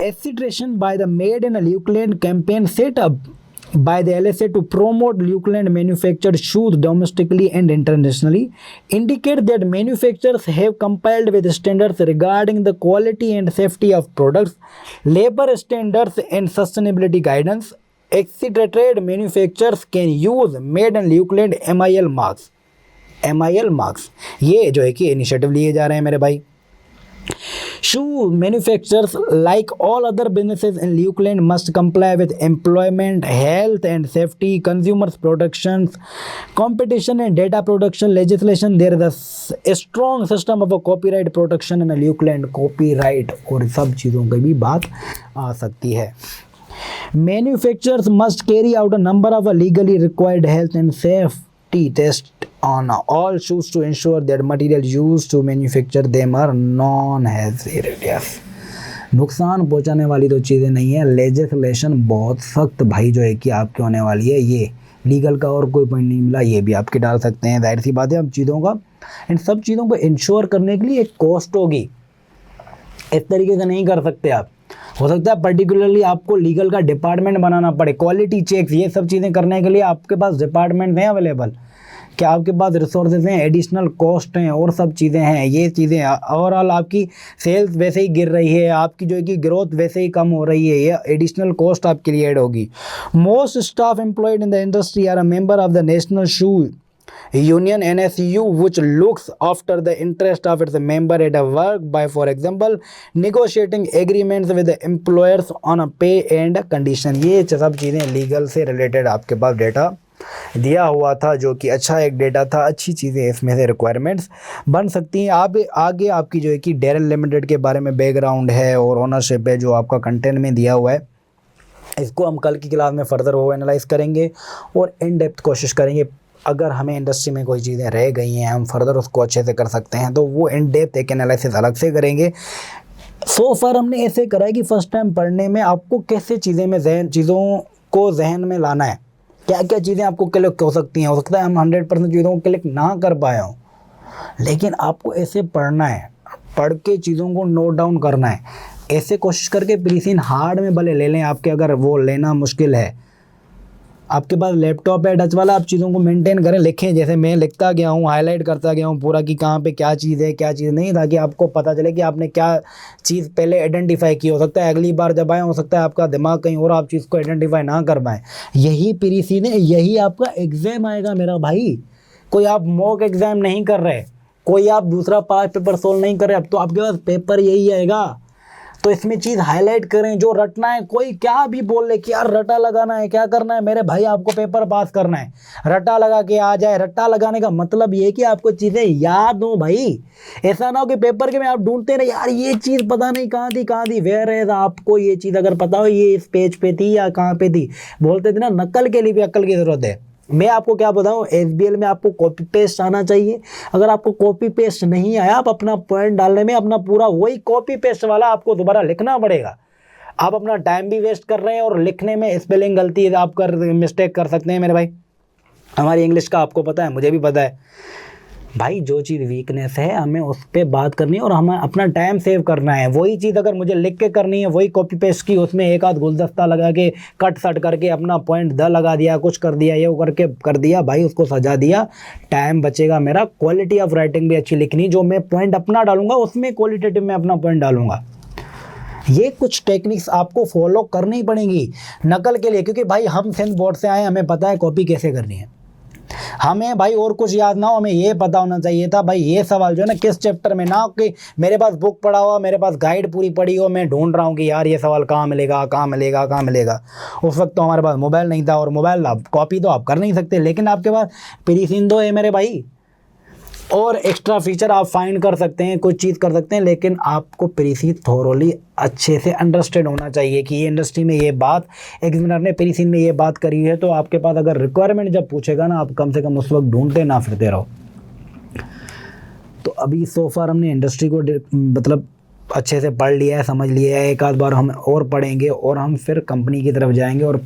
Accreditation by the Made in Lukeland campaign set up by the LSA to promote Lukeland manufactured shoes domestically and internationally indicate that manufacturers have complied with standards regarding the quality and safety of products, labor standards and sustainability guidance. Accredited manufacturers can use Made in Lukeland MIL marks। MIL marks ये जो है कि initiative लिए जा रहे हैं मेरे भाई। Shoe manufacturers, like all other businesses in Lukeland, must comply with employment, health and safety, consumers protections, competition and data protection legislation. There is a strong system of a copyright protection in Lukeland. Copyright और सब चीज़ों की भी बात आ सकती है. Manufacturers must carry out a number of legally required health and safety tests on all shoes to ensure that material used to manufacture them are non-hazardous. नुकसान पहुंचाने वाली तो चीज़ें नहीं है. लेजिस्लेशन बहुत सख्त भाई जो है कि आपके होने वाली है. ये लीगल का और कोई पॉइंट नहीं मिला, ये भी आपके डाल सकते हैं. जाहिर सी बात है, अब चीज़ों का इन सब चीज़ों को इंश्योर करने के लिए एक कॉस्ट होगी. इस तरीके से नहीं कर सकते आप. हो सकता है पर्टिकुलरली आपको लीगल का डिपार्टमेंट बनाना पड़े, क्वालिटी चेक्स, ये सब चीज़ें करने के लिए आपके पास डिपार्टमेंट हैं अवेलेबल, क्या आपके पास रिसोर्सेज हैं, एडिशनल कॉस्ट हैं और सब चीज़ें हैं. ये चीज़ें ओवरऑल आपकी सेल्स वैसे ही गिर रही है, आपकी जो है कि ग्रोथ वैसे ही कम हो रही है, ये एडिशनल कॉस्ट आपके लिए ऐड होगी. Most staff employed in the industry are a member of the national shoe union NSU, which looks after the interest of its member at a work by, for example, negotiating agreements with the employers on a pay and condition. ये सब चीज़ें legal से related आपके पास data दिया हुआ था, जो कि अच्छा एक डेटा था. अच्छी चीज़ें इसमें से रिक्वायरमेंट्स बन सकती हैं. आप आगे आपकी जो है कि डेरल लिमिटेड के बारे में बैकग्राउंड है और ओनरशिप है जो आपका कंटेंट में दिया हुआ है, इसको हम कल की क्लास में फर्दर वो एनालाइज करेंगे और इन डेप्थ कोशिश करेंगे. अगर हमें इंडस्ट्री में कोई चीज़ें रह गई हैं, हम फर्दर उसको अच्छे से कर सकते हैं, तो वो इन डेप्थ एक एनालिसिस अलग से करेंगे. सो फार हमने ऐसे करा है कि फर्स्ट टाइम पढ़ने में आपको कैसे चीज़ों को जहन में लाना है, क्या क्या चीज़ें आपको क्लिक हो सकती हैं. हो सकता है हम 100% चीज़ों को क्लिक ना कर पाए हों, लेकिन आपको ऐसे पढ़ना है, पढ़ के चीज़ों को नोट डाउन करना है. ऐसे कोशिश करके प्रीसीन हार्ड में भले ले लें आपके, अगर वो लेना मुश्किल है, आपके पास लैपटॉप है टच वाला, आप चीज़ों को मेंटेन करें, लिखें जैसे मैं लिखता गया हूँ, हाईलाइट करता गया हूँ पूरा कि कहाँ पे क्या चीज़ है क्या चीज़ नहीं, ताकि आपको पता चले कि आपने क्या चीज़ पहले आइडेंटिफाई की. हो सकता है अगली बार जब आए, हो सकता है आपका दिमाग कहीं और, आप चीज़ को आइडेंटिफाई ना कर पाएँ. यही प्रीसीन है, यही आपका एग्ज़ाम आएगा मेरा भाई. कोई आप मॉक एग्ज़ाम नहीं कर रहे, कोई आप दूसरा पास पेपर सोल्व नहीं कर रहे, अब तो आपके पास पेपर यही आएगा. तो इसमें चीज़ हाईलाइट करें, जो रटना है. कोई क्या भी बोल ले कि यार रटा लगाना है, क्या करना है मेरे भाई, आपको पेपर पास करना है, रटा लगा के आ जाए. रट्टा लगाने का मतलब ये कि आपको चीज़ें याद हो भाई. ऐसा ना हो कि पेपर के में आप ढूंढते रहे, यार ये चीज़ पता नहीं कहाँ थी. वेयर है, आपको ये चीज़ अगर पता हो ये इस पेज पे थी या कहाँ पे थी. बोलते थे ना, नकल के लिए भी अक्ल की ज़रूरत है. मैं आपको क्या बताऊं, एसबीएल में आपको कॉपी पेस्ट आना चाहिए. अगर आपको कॉपी पेस्ट नहीं आया, आप अपना पॉइंट डालने में अपना पूरा वही कॉपी पेस्ट वाला आपको दोबारा लिखना पड़ेगा. आप अपना टाइम भी वेस्ट कर रहे हैं और लिखने में स्पेलिंग गलती आप मिस्टेक कर सकते हैं मेरे भाई. हमारी इंग्लिश का आपको पता है, मुझे भी पता है भाई. जो चीज़ वीकनेस है हमें उस पर बात करनी है और हमें अपना टाइम सेव करना है. वही चीज़ अगर मुझे लिख के करनी है, वही कॉपी पेस्ट की, उसमें एक आध गुलदस्ता लगा के कट सट करके अपना पॉइंट द लगा दिया, कुछ कर दिया, ये करके कर दिया भाई, उसको सजा दिया, टाइम बचेगा मेरा. क्वालिटी ऑफ राइटिंग भी अच्छी लिखनी, जो मैं पॉइंट अपना डालूंगा उसमें क्वालिटेटिव में अपना पॉइंट डालूंगा. ये कुछ टेक्निक्स आपको फॉलो करनी पड़ेंगी नकल के लिए, क्योंकि भाई हम सिंध बोर्ड से आए, हमें पता है कॉपी कैसे करनी है. हमें भाई और कुछ याद ना हो, हमें ये पता होना चाहिए था भाई ये सवाल जो है ना किस चैप्टर में, ना कि मेरे पास बुक पढ़ा हुआ, मेरे पास गाइड पूरी पड़ी हो, मैं ढूंढ रहा हूँ कि यार ये सवाल कहाँ मिलेगा कहाँ मिलेगा कहाँ मिलेगा. उस वक्त तो हमारे पास मोबाइल नहीं था, और मोबाइल आप कॉपी तो आप कर नहीं सकते, लेकिन आपके पास प्रीसीन है मेरे भाई, और एक्स्ट्रा फीचर आप फाइंड कर सकते हैं, कुछ चीज़ कर सकते हैं. लेकिन आपको प्रीसीन थोरोली अच्छे से अंडरस्टैंड होना चाहिए कि ये इंडस्ट्री में ये बात, एग्जामिनर ने प्रीसीन में ये बात करी है, तो आपके पास अगर रिक्वायरमेंट जब पूछेगा ना, आप कम से कम उस वक्त ढूंढते ना फिरते रहो. तो अभी सो फार हमने इंडस्ट्री को मतलब अच्छे से पढ़ लिया है, समझ लिया है. एक आध बार हम और पढ़ेंगे और हम फिर कंपनी की तरफ जाएंगे और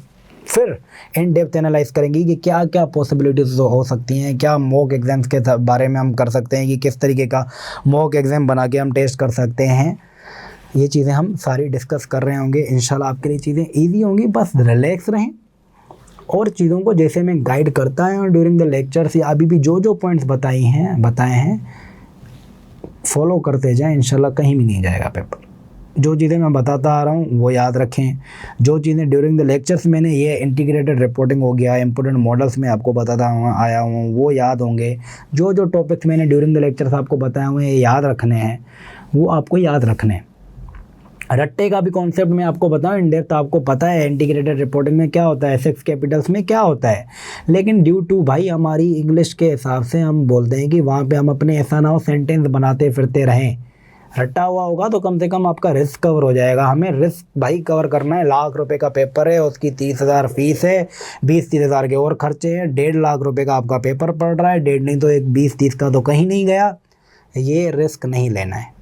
फिर इन डेप्थ एनालाइज करेंगे कि क्या क्या पॉसिबिलिटीज़ हो सकती हैं, क्या मॉक एग्ज़ाम्स के बारे में हम कर सकते हैं, कि किस तरीके का मॉक एग्ज़ाम बना के हम टेस्ट कर सकते हैं. ये चीज़ें हम सारी डिस्कस कर रहे होंगे. इंशाल्लाह आपके लिए चीज़ें ईजी होंगी, बस रिलैक्स रहें और चीज़ों को जैसे मैं गाइड करता है और ड्यूरिंग द लेक्चर्स या अभी भी जो पॉइंट्स बताए हैं फॉलो करते जाएं. इंशाल्लाह कहीं भी नहीं जाएगा पेपर. जो चीज़ें मैं बताता आ रहा हूँ वो याद रखें. जो चीज़ें ड्यूरिंग द लेक्चर्स मैंने ये इंटीग्रेटेड रिपोर्टिंग हो गया, इंपोर्टेंट मॉडल्स में आपको बताता आया हूँ वो याद होंगे. जो टॉपिक्स मैंने ड्यूरिंग द लेक्चर्स आपको बताए हुए हैं ये याद रखने हैं. वो आपको याद रखने हैं। रट्टे का भी कॉन्सेप्ट मैं आपको बताऊं इन डेप्थ, आपको पता है इंटीग्रेटेड रिपोर्टिंग में क्या होता है, एसेट्स कैपिटल्स में क्या होता है, लेकिन ड्यू टू भाई हमारी इंग्लिश के हिसाब से हम बोलते हैं कि वहाँ पे हम अपने ऐसा ना हो सेंटेंस बनाते फिरते रहें। रट्टा हुआ होगा तो कम से कम आपका रिस्क कवर हो जाएगा। हमें रिस्क भाई कवर करना है। ₹1,00,000 का पेपर है, उसकी 30,000 फीस है, 20-30,000 के और खर्चे हैं, ₹1.5 लाख का आपका पेपर पड़ रहा है, डेढ़ नहीं तो एक 20-30 का तो कहीं नहीं गया। ये रिस्क नहीं लेना है।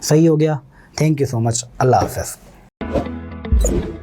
सही हो गया। Thank you so much. अल्लाह हाफ़िज़।